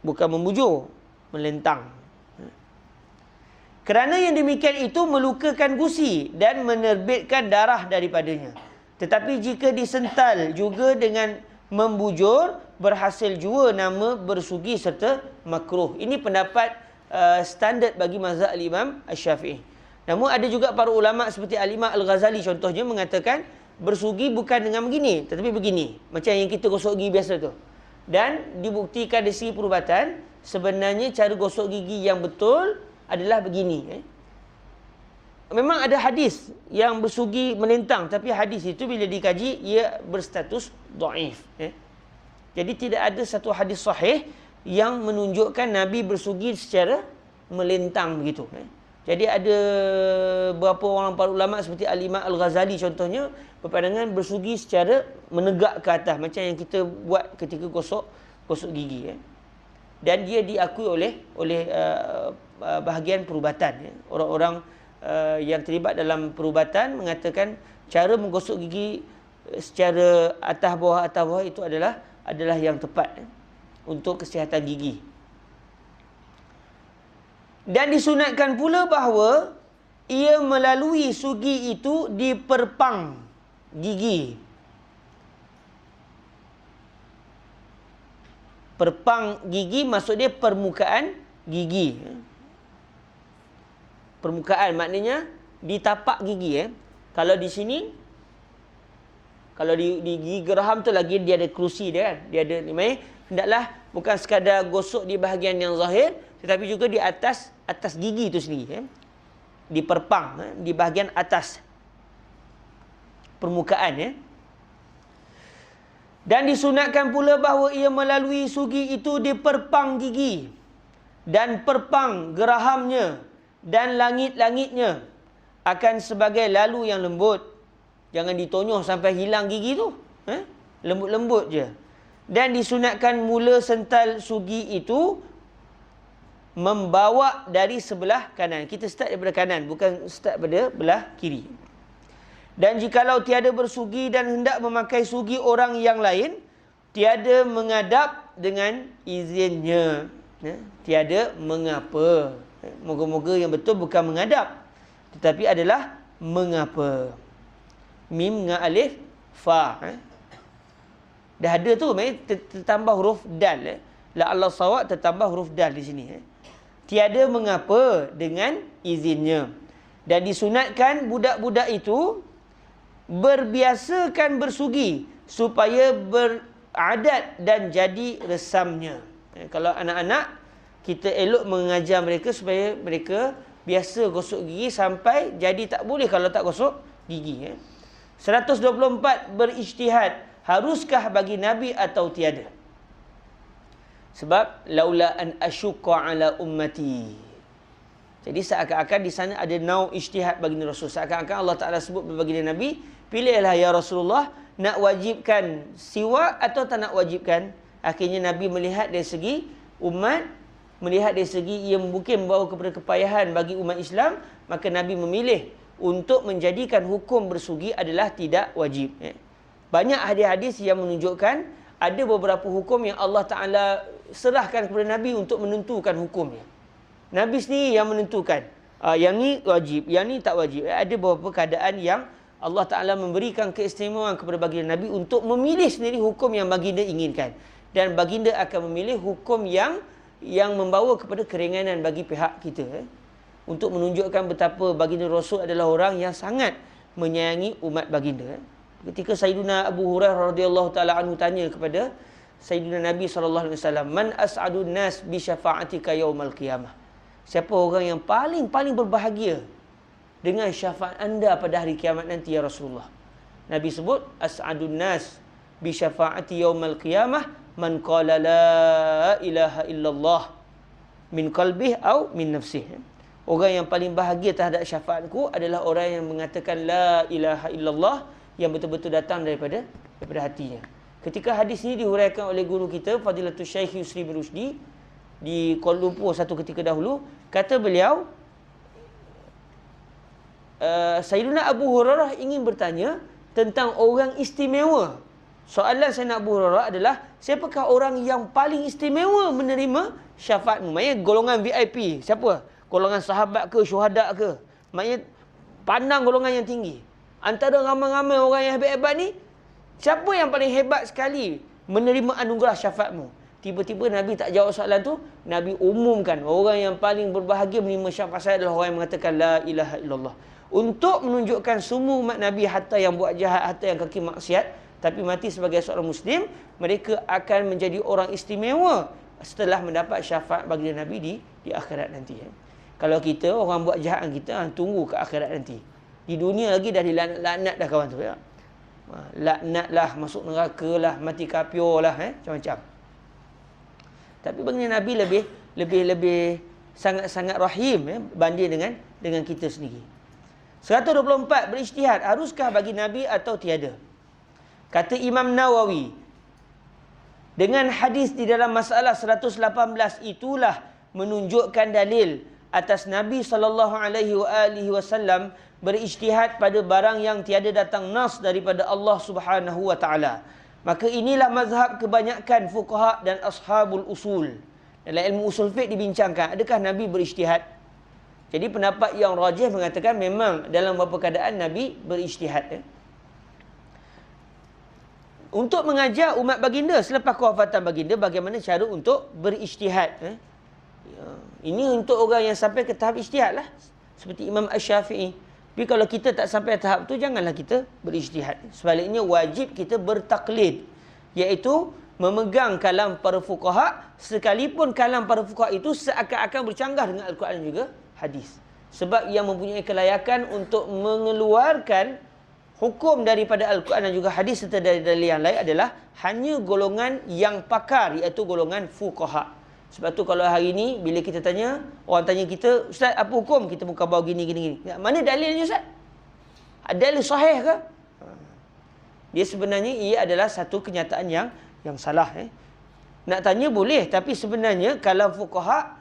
bukan membujur, melintang. Kerana yang demikian itu melukakan gusi dan menerbitkan darah daripadanya. Tetapi jika disental juga dengan membujur, berhasil jua nama bersugi serta makruh. Ini pendapat standard bagi mazhab Imam Asy-Syafi'i. Namun ada juga para ulama seperti Al-Imam Al-Ghazali contohnya mengatakan bersugi bukan dengan begini, tetapi begini. Macam yang kita gosok gigi biasa tu. Dan dibuktikan dari segi perubatan, sebenarnya cara gosok gigi yang betul adalah begini. Memang ada hadis yang bersugi melintang, tapi hadis itu bila dikaji ia berstatus dhaif. Jadi tidak ada satu hadis sahih yang menunjukkan Nabi bersugi secara melintang begitu. Jadi ada beberapa orang para ulama seperti Al-Imam Al-Ghazali contohnya berpandangan bersugi secara menegak ke atas macam yang kita buat ketika gosok gigi. Dan dia diakui oleh bahagian perubatan. Orang-orang yang terlibat dalam perubatan mengatakan cara menggosok gigi secara atas bawah itu adalah yang tepat untuk kesihatan gigi. Dan disunatkan pula bahawa ia melalui sugi itu diperpang gigi. Perpang gigi maksud dia permukaan gigi. Permukaan maknanya di tapak gigi. Kalau di sini, kalau di gigi geraham tu lagi dia ada kerusi dia kan. Dia ada hendaklah bukan sekadar gosok di bahagian yang zahir, tetapi juga di atas gigi itu sendiri. Diperpang di bahagian atas permukaan. Dan disunatkan pula bahawa ia melalui sugi itu diperpang gigi dan perpang gerahamnya dan langit-langitnya akan sebagai lalu yang lembut. Jangan ditonyoh sampai hilang gigi tu. Lembut-lembut je. Dan disunatkan mula sental sugi itu membawa dari sebelah kanan. Kita start daripada kanan, bukan start pada belah kiri. Dan jikalau tiada bersugi dan hendak memakai sugi orang yang lain, tiada mengadap dengan izinnya. Tiada mengapa. Moga-moga yang betul bukan mengadap, tetapi adalah mengapa. Mim dengan alif, fa. Dah ada tu, tertambah huruf dal. La'alla sawab tertambah huruf dal di sini. Tiada mengapa dengan izinnya. Dan disunatkan budak-budak itu berbiasakan bersugi supaya beradat dan jadi resamnya. Kalau anak-anak, kita elok mengajar mereka supaya mereka biasa gosok gigi sampai jadi tak boleh kalau tak gosok gigi. 124 berijtihad, haruskah bagi Nabi atau tiada? Sebab laula an asyqa ala ummati. Jadi seakan-akan di sana ada nau ijtihad bagi Rasul. Seakan-akan Allah Taala sebut bagi Nabi, pilihlah ya Rasulullah, nak wajibkan siwak atau tak nak wajibkan? Akhirnya Nabi melihat dari segi umat, melihat dari segi ia mungkin membawa kepada kepayahan bagi umat Islam, maka Nabi memilih untuk menjadikan hukum bersugi adalah tidak wajib. Banyak hadis-hadis yang menunjukkan ada beberapa hukum yang Allah Ta'ala serahkan kepada Nabi untuk menentukan hukumnya. Nabi sendiri yang menentukan. Yang ni wajib, yang ni tak wajib. Ada beberapa keadaan yang Allah Ta'ala memberikan keistimewaan kepada baginda Nabi untuk memilih sendiri hukum yang baginda inginkan. Dan baginda akan memilih hukum yang membawa kepada keringanan bagi pihak kita. Untuk menunjukkan betapa baginda Rasul adalah orang yang sangat menyayangi umat baginda. Ketika Sayyidina Abu Hurairah radhiyallahu ta'ala anhu tanya kepada Sayyidina Nabi SAW, Man as'adun nas bi syafa'atika yaumal qiyamah. Siapa orang yang paling berbahagia dengan syafaat anda pada hari kiamat nanti ya Rasulullah? Nabi sebut, as'adun nas bi syafa'ati yaumal qiyamah man qala la ilaha illallah min qalbih au min nafsih. Orang yang paling bahagia terhadap syafaatku adalah orang yang mengatakan la ilaha illallah, yang betul-betul datang daripada hatinya. Ketika hadis ini dihuraikan oleh guru kita Fadilatul Syekh Yusri bin Rushdi di Kuala Lumpur satu ketika dahulu, kata beliau, Sayyidina Abu Hurairah ingin bertanya tentang orang istimewa. Soalan Sayyidina Abu Hurairah adalah, siapakah orang yang paling istimewa menerima syafaatmu? Maksudnya golongan VIP. Siapa? Golongan sahabat ke, syuhada ke? Maksudnya pandang golongan yang tinggi. Antara ramai-ramai orang yang hebat-hebat ni, siapa yang paling hebat sekali menerima anugerah syafaatmu? Tiba-tiba Nabi tak jawab soalan tu. Nabi umumkan, orang yang paling berbahagia menerima syafaat saya adalah orang yang mengatakan la ilaha illallah. Untuk menunjukkan semua umat Nabi, hatta yang buat jahat, hatta yang kaki maksiat, tapi mati sebagai seorang Muslim, mereka akan menjadi orang istimewa setelah mendapat syafaat baginda Nabi di akhirat nanti. Kalau kita, orang buat jahat kita, tunggu ke akhirat nanti. Di dunia lagi dah dilaknat dah kawan tu. Ya? Laknat lah, masuk neraka lah, mati kapior lah, macam-macam. Tapi baginda Nabi lebih sangat-sangat rahim banding dengan kita sendiri. 124, berijtihad. Haruskah bagi Nabi atau tiada? Kata Imam Nawawi, dengan hadis di dalam masalah 118 itulah menunjukkan dalil atas Nabi SAW berijtihad pada barang yang tiada datang nas daripada Allah Subhanahu wa taala. Maka inilah mazhab kebanyakan fuqaha dan ashabul usul. Dalam ilmu usul fiqh dibincangkan, adakah Nabi berijtihad? Jadi pendapat yang rajih mengatakan memang dalam beberapa keadaan Nabi berijtihad. Untuk mengajar umat baginda selepas kewafatan baginda bagaimana cara untuk berijtihad. Ini untuk orang yang sampai ke tahap ijtihad lah. Seperti Imam Asy-Syafi'i. Tapi kalau kita tak sampai tahap tu, janganlah kita berijtihad. Sebaliknya wajib kita bertaklid, iaitu memegang kalam para fuqaha, sekalipun kalam para fuqaha itu seakan-akan bercanggah dengan Al-Quran juga hadis. Sebab yang mempunyai kelayakan untuk mengeluarkan hukum daripada Al-Quran dan juga hadis serta dari dalil yang lain adalah hanya golongan yang pakar, iaitu golongan fuqaha. Sebab tu kalau hari ni bila kita tanya, orang tanya kita, Ustaz apa hukum kita buka bau gini. Mana dalilnya Ustaz? Ada dalil sahih ke? Dia sebenarnya ia adalah satu kenyataan yang salah. Nak tanya boleh, tapi sebenarnya kalam fuqaha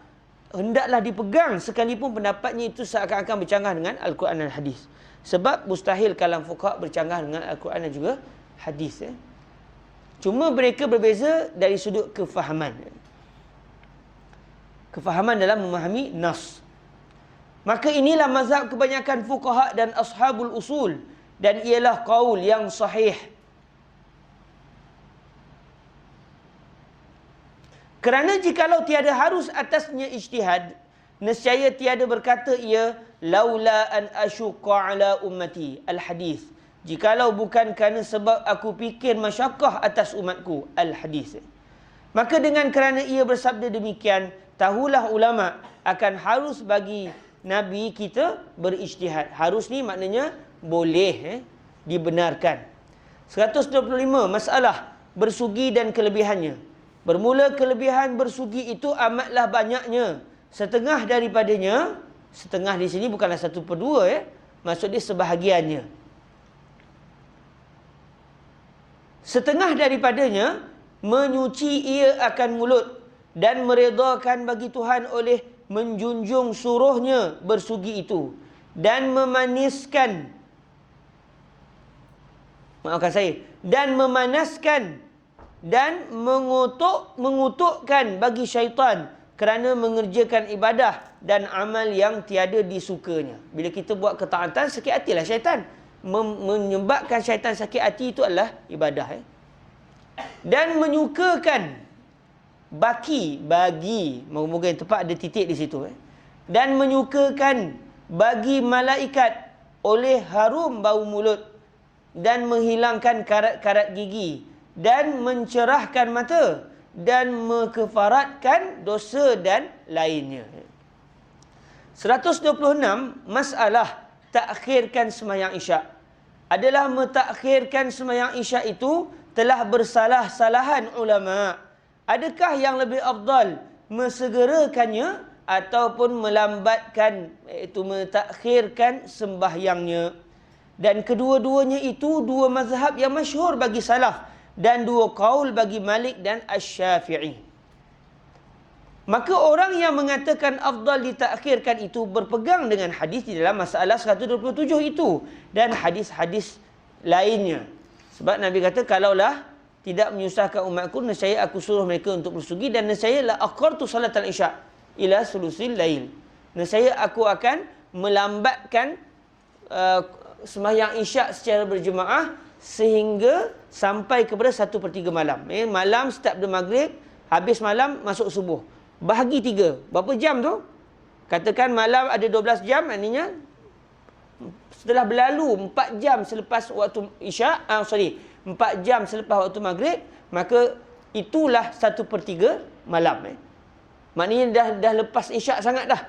hendaklah dipegang sekalipun pendapatnya itu seakan-akan bercanggah dengan Al-Quran dan hadis. Sebab mustahil kalam fuqaha bercanggah dengan Al-Quran dan juga hadis. Cuma mereka berbeza dari sudut kefahaman. Kefahaman dalam memahami nas. Maka inilah mazhab kebanyakan fuqaha dan ashabul usul, dan ialah qaul yang sahih. Kerana jikalau tiada harus atasnya ijtihad, nescaya tiada berkata ia laula an asyqa ala ummati al-hadis. Jikalau bukan kerana sebab aku fikir masyakkah atas umatku al-hadis. Maka dengan kerana ia bersabda demikian, tahulah ulama akan harus bagi Nabi kita berijtihad. Harus ni maknanya boleh, dibenarkan. 125, masalah bersugi dan kelebihannya. Bermula kelebihan bersugi itu amatlah banyaknya. Setengah daripadanya, setengah di sini bukanlah 1/2, maksud dia sebahagiannya. Setengah daripadanya menyuci ia akan mulut dan meredakan bagi Tuhan oleh menjunjung suruhnya bersugi itu dan memaniskan, maafkan saya, dan memanaskan dan mengutukkan bagi syaitan kerana mengerjakan ibadah dan amal yang tiada disukanya. Bila kita buat ketaatan, sakit hatilah syaitan. menyebabkan syaitan sakit hati itu adalah ibadah. Dan menyukakan bagi, moga-moga yang tepat ada titik di situ. Dan menyukakan bagi malaikat oleh harum bau mulut dan menghilangkan karat-karat gigi dan mencerahkan mata dan mengkafaratkan dosa dan lainnya. 126 masalah takhirkan sembahyang isyak. Adalah mentakhirkan sembahyang isyak itu telah bersalah-salahan ulama. Adakah yang lebih afdal mensegerakannya ataupun melambatkan, iaitu mentakhirkan sembahyangnya? Dan kedua-duanya itu dua mazhab yang masyhur bagi salaf dan dua qaul bagi Malik dan Asy-Syafi'i. Maka orang yang mengatakan afdal ditakhirkan itu berpegang dengan hadis di dalam masalah 127 itu dan hadis-hadis lainnya. Sebab Nabi kata, kalaulah tidak menyusahkan umatku, nescaya aku suruh mereka untuk bersugi, dan nescaya la aqartu salatal isya ila sulusil lail. Nescaya aku akan melambatkan sembahyang isyak secara berjemaah sehingga sampai kepada 1/3 malam. Malam start dari maghrib, habis malam masuk subuh. Bahagi 3. Berapa jam tu? Katakan malam ada 12 jam, maknanya setelah berlalu 4 jam selepas waktu isyak, 4 jam selepas waktu maghrib, maka itulah 1/3 malam. Maknanya dah lepas isyak sangat dah.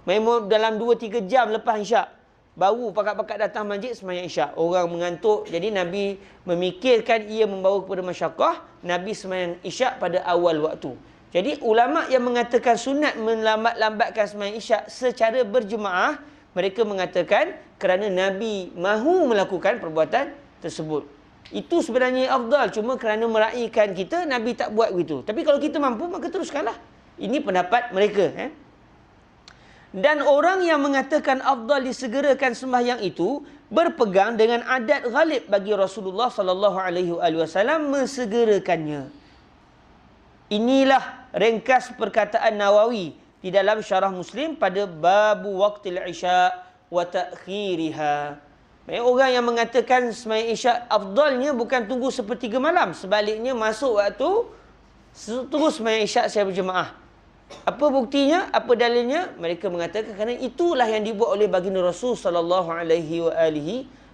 Memang dalam 2-3 jam lepas isyak baru pakat-pakat datang masjid sembahyang isyak. Orang mengantuk. Jadi Nabi memikirkan ia membawa kepada masyaqqah, Nabi sembahyang isyak pada awal waktu. Jadi ulama yang mengatakan sunat melambat-lambatkan sembahyang isyak secara berjemaah, mereka mengatakan kerana Nabi mahu melakukan perbuatan tersebut. Itu sebenarnya afdal, cuma kerana meraihkan kita, Nabi tak buat begitu. Tapi kalau kita mampu, maka teruskanlah. Ini pendapat mereka. Dan orang yang mengatakan afdal disegerakan sembahyang itu berpegang dengan adat ghalib bagi Rasulullah sallallahu alaihi wasallam mensegerakannya. Inilah ringkas perkataan Nawawi di dalam Syarah Muslim pada babu waqtil isya wa ta'khiriha. Orang yang mengatakan sembahyang isyak afdalnya bukan tunggu 1/3 malam, sebaliknya masuk waktu terus sembahyang isyak secara berjemaah. Apa buktinya? Apa dalilnya? Mereka mengatakan kerana itulah yang dibuat oleh baginda Rasul sallallahu alaihi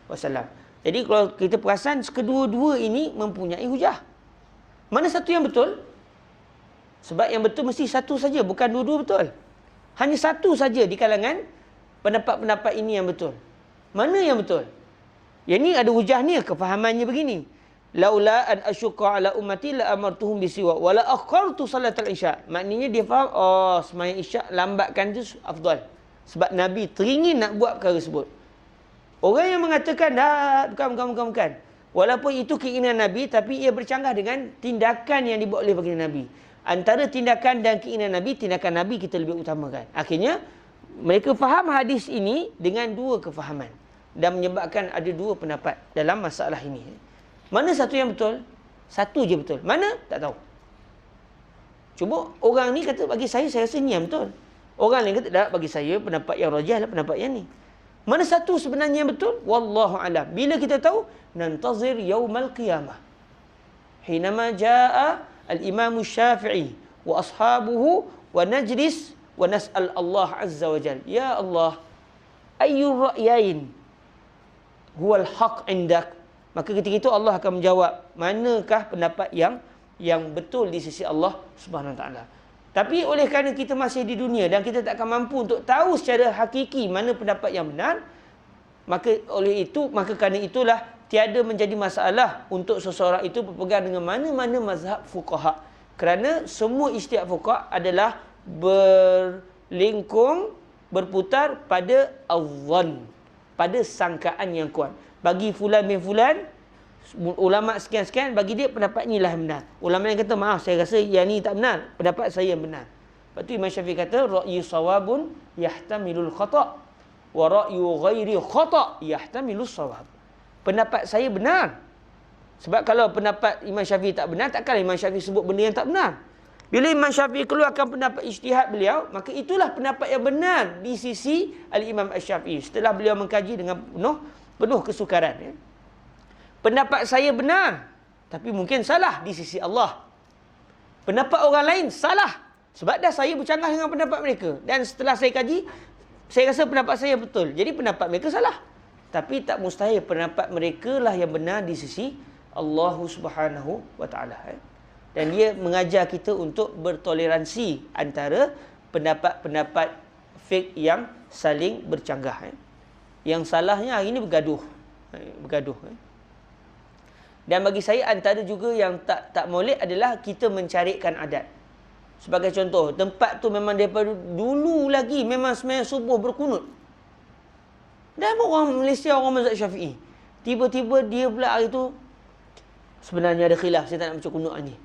wasallam. Jadi kalau kita perasan, kedua-dua ini mempunyai hujah. Mana satu yang betul? Sebab yang betul mesti satu saja, bukan dua-dua betul. Hanya satu saja di kalangan pendapat-pendapat ini yang betul. Mana yang betul? Yang ni ada hujah ni, kefahamannya begini. Laula an asyqa ala ummati la amartuhum bisiwa wala akhartu salatal isya. Maknanya dia faham, sembahyang isyak lambatkan tu afdal. Sebab Nabi teringin nak buat perkara tersebut. Orang yang mengatakan bukan. Walaupun itu keinginan Nabi, tapi ia bercanggah dengan tindakan yang dibuat oleh baginda Nabi. Antara tindakan dan keinginan Nabi, tindakan Nabi kita lebih utamakan. Akhirnya mereka faham hadis ini dengan dua kefahaman dan menyebabkan ada dua pendapat dalam masalah ini. Mana satu yang betul? Satu je betul. Mana? Tak tahu. Cuba orang ni kata bagi saya rasa ni yang betul. Orang lain kata tak, bagi saya pendapat yang rajih adalah pendapat yang ni. Mana satu sebenarnya yang betul? Wallahu alam. Bila kita tahu? Nantazir yaumal qiyamah. Hinama jaa al-Imam Syafi'i wa ashabuhu wa najlis wa nas'al Allah azza wa jalla. Ya Allah, ayyur ra'yain huwal haq indak? Maka ketika itu Allah akan menjawab, manakah pendapat yang betul di sisi Allah Subhanahu Wa Taala. Tapi oleh kerana kita masih di dunia dan kita tak akan mampu untuk tahu secara hakiki mana pendapat yang benar, maka kerana itulah tiada menjadi masalah untuk seseorang itu berpegang dengan mana-mana mazhab fuqaha. Kerana semua ijtihad fuqaha adalah berputar pada adh-dhann, pada sangkaan yang kuat. Bagi fulan bin fulan, ulama sekian-sekian, bagi dia pendapat inilah yang benar. Ulama yang kata, maaf saya rasa yang ni tak benar, pendapat saya yang benar. Lepas tu Imam Syafi'i kata, ra'yu sawabun yahtamilul khata' wa ra'yu ghairi khata' yahtamilus sawab. Pendapat saya benar. Sebab kalau pendapat Imam Syafi'i tak benar, takkanlah Imam Syafi'i sebut benda yang tak benar. Bila Imam Syafi'i keluarkan pendapat ijtihad beliau, maka itulah pendapat yang benar di sisi Al-Imam Asy-Syafi'i. Setelah beliau mengkaji dengan penuh, penuh kesukaran. Ya. Pendapat saya benar, tapi mungkin salah di sisi Allah. Pendapat orang lain salah, sebab dah saya bercanggah dengan pendapat mereka. Dan setelah saya kaji, saya rasa pendapat saya betul. Jadi pendapat mereka salah. Tapi tak mustahil pendapat mereka lah yang benar di sisi Allah Subhanahu wa taala. Dan dia mengajar kita untuk bertoleransi antara pendapat-pendapat fik yang saling bercanggah. Yang salahnya hari ini bergaduh. Dan bagi saya antara juga yang tak molek adalah kita mencarikan adat. Sebagai contoh, tempat tu memang daripada dulu lagi memang sembahyang subuh berkunut. Dan orang Malaysia, orang mazhab Syafi'i. Tiba-tiba dia pula hari tu sebenarnya ada khilaf, saya tak nak baca kunut ni.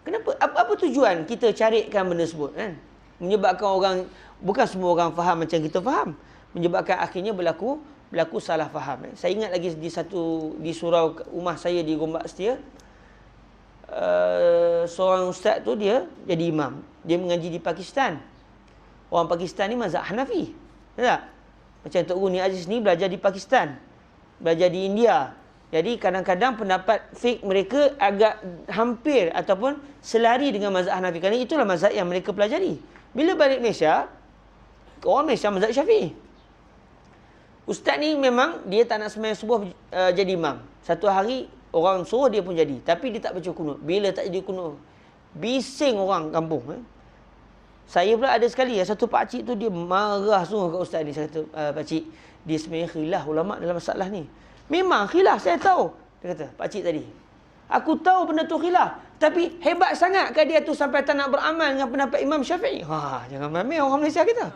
Kenapa? Apa tujuan kita carikan benda sebut kan? Menyebabkan orang, bukan semua orang faham macam kita faham. Menyebabkan akhirnya berlaku salah faham. Saya ingat lagi di surau rumah saya di Gombak Setia, seorang ustaz tu dia jadi imam. Dia mengaji di Pakistan. Orang Pakistan ni mazhab Hanafi. Tak? Macam Tok Guni Aziz ni belajar di Pakistan. Belajar di India. Jadi kadang-kadang pendapat fiqh mereka agak hampir ataupun selari dengan mazhab Hanafi. Kerana itulah mazhab yang mereka pelajari. Bila balik Malaysia, orang Malaysia mazhab Syafi'i. Ustaz ni memang dia tak nak sembahyang subuh jadi imam. Satu hari orang suruh dia pun jadi. Tapi dia tak baca kunut. Bila tak jadi kunut, bising orang kampung. Saya pula ada sekali, satu pakcik tu dia marah sungguh kat ustaz ni. Saya kata, pakcik, dia sebenarnya khilaf ulama' dalam masalah ni. Memang khilaf, saya tahu. Dia kata, pakcik tadi, aku tahu benda tu khilaf. Tapi hebat sangat kan dia tu sampai tak nak beramal dengan pendapat Imam Syafi'i. Jangan main orang Malaysia kita.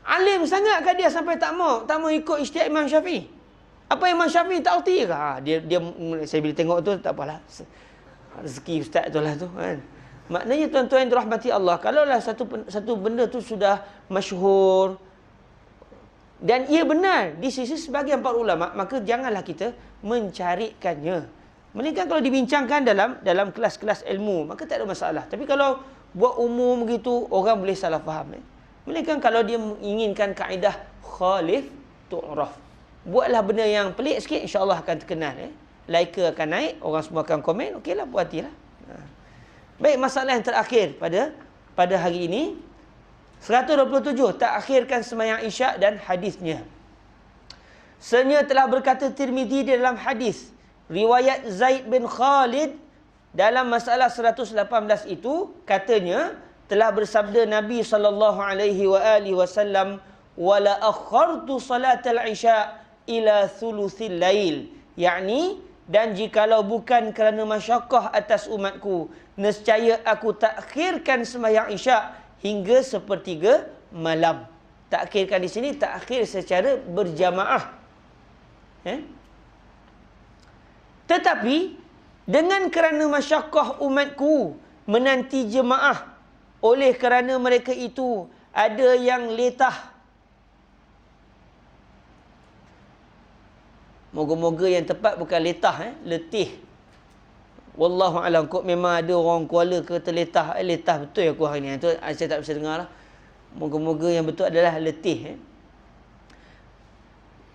Alim sangat kan dia sampai tak mau ikut ijtihad Imam Syafi'i. Apa Imam Syafi'i tak erti ke? Dia saya bila tengok tu tak apalah. Rezeki ustaz tu lah tu kan. Maknanya tuan-tuan yang dirahmati Allah, kalaulah satu benda tu sudah masyhur dan ia benar di sisi sebahagian para ulama, maka janganlah kita mencarikannya. Melainkan kalau dibincangkan dalam kelas-kelas ilmu, maka tak ada masalah. Tapi kalau buat umum begitu, orang boleh salah faham. Melainkan kalau dia menginginkan kaedah khalif tu'raf. Buatlah benda yang pelik sikit, insya-Allah akan terkenal. Like akan naik, orang semua akan komen, okeylah, buatilah. Baik, masalah yang terakhir pada hari ini, 127, takhirkan sembahyang Isyak dan hadisnya. Sebenarnya telah berkata Tirmizi di dalam hadis riwayat Zaid bin Khalid dalam masalah 118 itu, katanya telah bersabda Nabi SAW, wala akhartu salatal isya ila thuluthil lail, yakni, dan jikalau bukan kerana masyaqqah atas umatku, nescaya aku takhirkan sembahyang Isyak hingga sepertiga malam. Takhirkan di sini takhir secara berjamaah. Tetapi dengan kerana masyaqqah umatku menanti jemaah, oleh kerana mereka itu ada yang letah. Moga-moga yang tepat bukan letah, letih. Wallahu alam, kok memang ada orang Kuala ke terletah. Letah betul aku hari ni. Itu saya tak bisa dengar lah. Moga-moga yang betul adalah letih.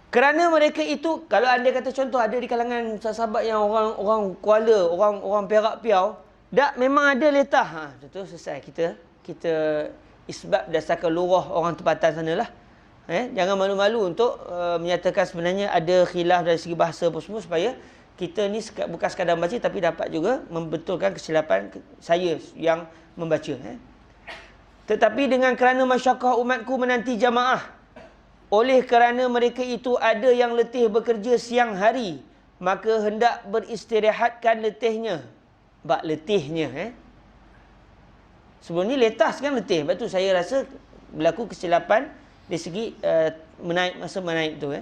Kerana mereka itu, kalau anda kata contoh ada di kalangan sahabat yang orang Kuala, orang Perak Piau, tak, memang ada letah. Itu selesai. Kita isbab berdasarkan lurah orang tempatan sana lah. Jangan malu-malu untuk menyatakan sebenarnya ada khilaf dari segi bahasa apa semua, supaya kita ni bukan sekadar membaca tapi dapat juga membetulkan kesilapan saya yang membaca. Tetapi dengan kerana masyaqqah umatku menanti jamaah, oleh kerana mereka itu ada yang letih bekerja siang hari, maka hendak beristirahatkan letihnya. Bak letihnya. Sebelum ni letah, sekarang letih. Sebab tu saya rasa berlaku kesilapan dari segi masa menaik tu.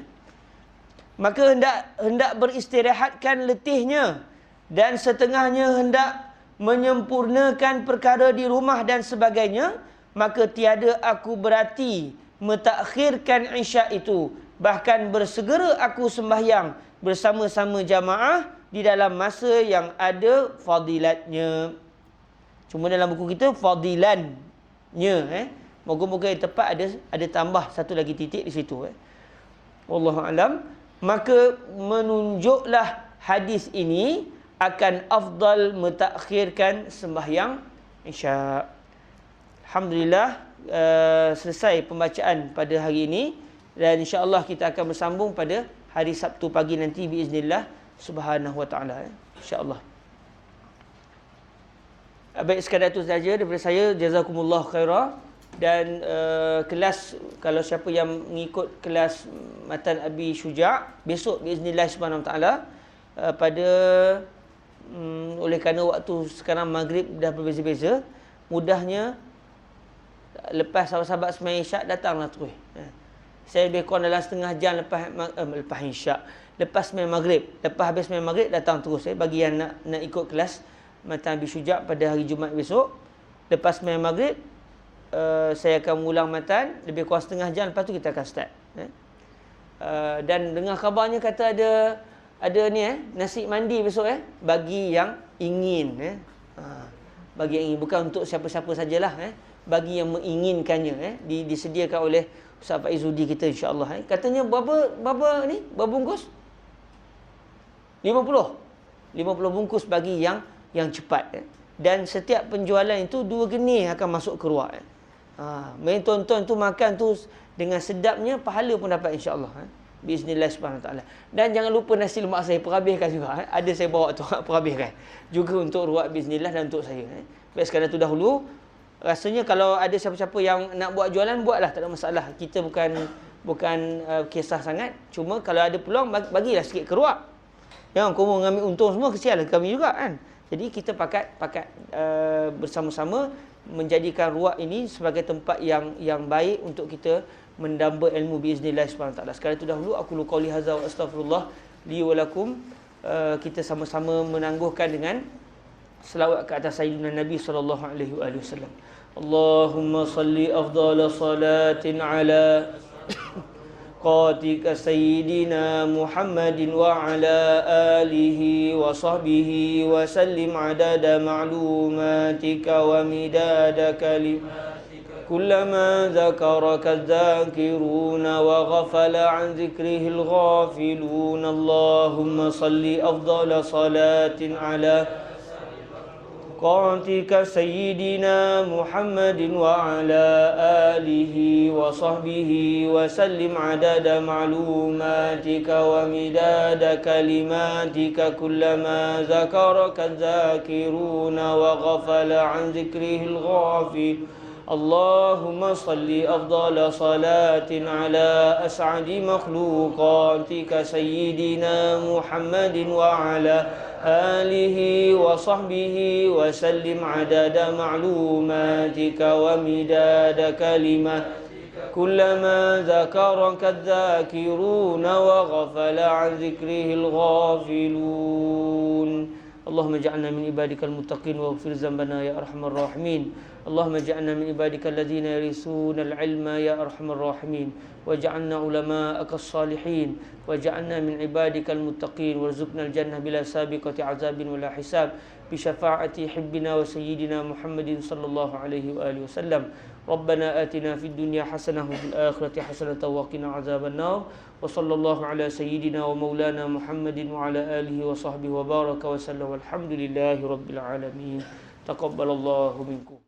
Maka hendak beristirahatkan letihnya, dan setengahnya hendak menyempurnakan perkara di rumah dan sebagainya, maka tiada aku berarti mentakhirkan Isyak itu, bahkan bersegera aku sembahyang bersama-sama jamaah di dalam masa yang ada fadilatnya. Cuma dalam buku kita fadilannya. Moga-moga yang tepat ada tambah satu lagi titik di situ. wallahu alam, maka menunjuklah hadis ini akan afdal mentakhirkan sembahyang isyak. Alhamdulillah, selesai pembacaan pada hari ini, dan insya-Allah kita akan bersambung pada hari Sabtu pagi nanti biiznillah subhanahu wa taala, insya-Allah. Baik, sekadar itu saja daripada saya. Jazakumullah khairah. Dan kelas, kalau siapa yang mengikut kelas Matan Abi Syuja' besok biiznillah subhanahu wa taala, pada oleh kerana waktu sekarang maghrib dah berbeza-beza, mudahnya lepas sahabat-sahabat sembahyang isyak datanglah terus. Saya lebih kurang dalam setengah jam lepas isyak, lepas sembahyang maghrib, lepas habis sembahyang maghrib datang terus. Bagi yang nak ikut kelas Matan Abi Syuja' pada hari Jumaat besok, lepas sembahyang maghrib, saya akan mengulang matan, lebih kurang setengah jam lepas tu kita akan start. Dan dengar khabarnya kata ada ni nasi mandi besok bagi yang ingin. Bagi yang ingin, bukan untuk siapa-siapa sajalah, bagi yang menginginkannya, disediakan oleh Ustaz Faizudi kita insya-Allah. Katanya berapa bungkus? 50 bungkus bagi yang cepat. Dan setiap penjualan itu 2 geni akan masuk ke ruang. Main tuan-tuan tu makan tu dengan sedapnya, pahala pun dapat insya-Allah. Biiznillah subhanahu wa taala. Dan jangan lupa nasi lemak saya perhabiskan juga. Ada saya bawa tu perhabiskan. Juga untuk ruat biiznillah dan untuk saya. Baik, sekadar tu dahulu. Rasanya kalau ada siapa-siapa yang nak buat jualan, buatlah, tak ada masalah. Kita bukan kisah sangat. Cuma kalau ada peluang, bagilah sikit ke ruak. Yang kamu mengambil untung semua, kesianlah kami juga kan. Jadi kita pakat bersama-sama menjadikan ruak ini sebagai tempat yang baik untuk kita mendamba ilmu biiznillah subhanahu wa taala. Sekali itu dahulu aku qauli hadza wa astaghfirullah li wa lakum. Kita sama-sama menangguhkan dengan selawat ke atas sayyidina Nabi sallallahu alaihi wasallam. Allahumma salli afdhala salatin ala qatika sayyidina Muhammadin wa ala alihi wa sahbihi wa sallim adada ma'lumatika wa midada kalimatika kullama dhakaraka adh-dhakiruna wa ghafala an dhikrihi al-ghafilun. Allahumma salli afdhala salatin ala qatika sayyidina Muhammadin wa ala alihi wa sahbihi wa sallim adada ma'lumatika wa midada kalimatika kullama zakaraka adh-dhakiruna wa ghafala an dhikrihil ghafil. Allahumma salli afdhala salatin ala as'adi makhluqatika sayyidina Muhammadin wa ala آله وصحبه وسلم عدد معلوماتك ومداد كلماتك كلما ذكرك الذاكرون وغفل عن ذكره الغافلون. اللهم اجعلنا من عبادك المتقين واغفر ذنبنا يا أرحم الراحمين. اللهم اجعلنا من عبادك الذين يرثون العلم يا أرحم الراحمين. واجعلنا علماءك الصالحين. واجعلنا من عبادك المتقين وارزقنا الجنة بلا سابقة عذاب ولا حساب بشفاعة حبنا وسيدنا محمد صلى الله عليه وآله وسلم. ربنا آتنا في الدنيا حسنة وفي الآخرة حسنة وقنا عذاب النار. وصلى الله على سيدنا ومولانا محمد وعلى آله وصحبه وبارك وسلم والحمد لله رب العالمين. تقبل الله منكم.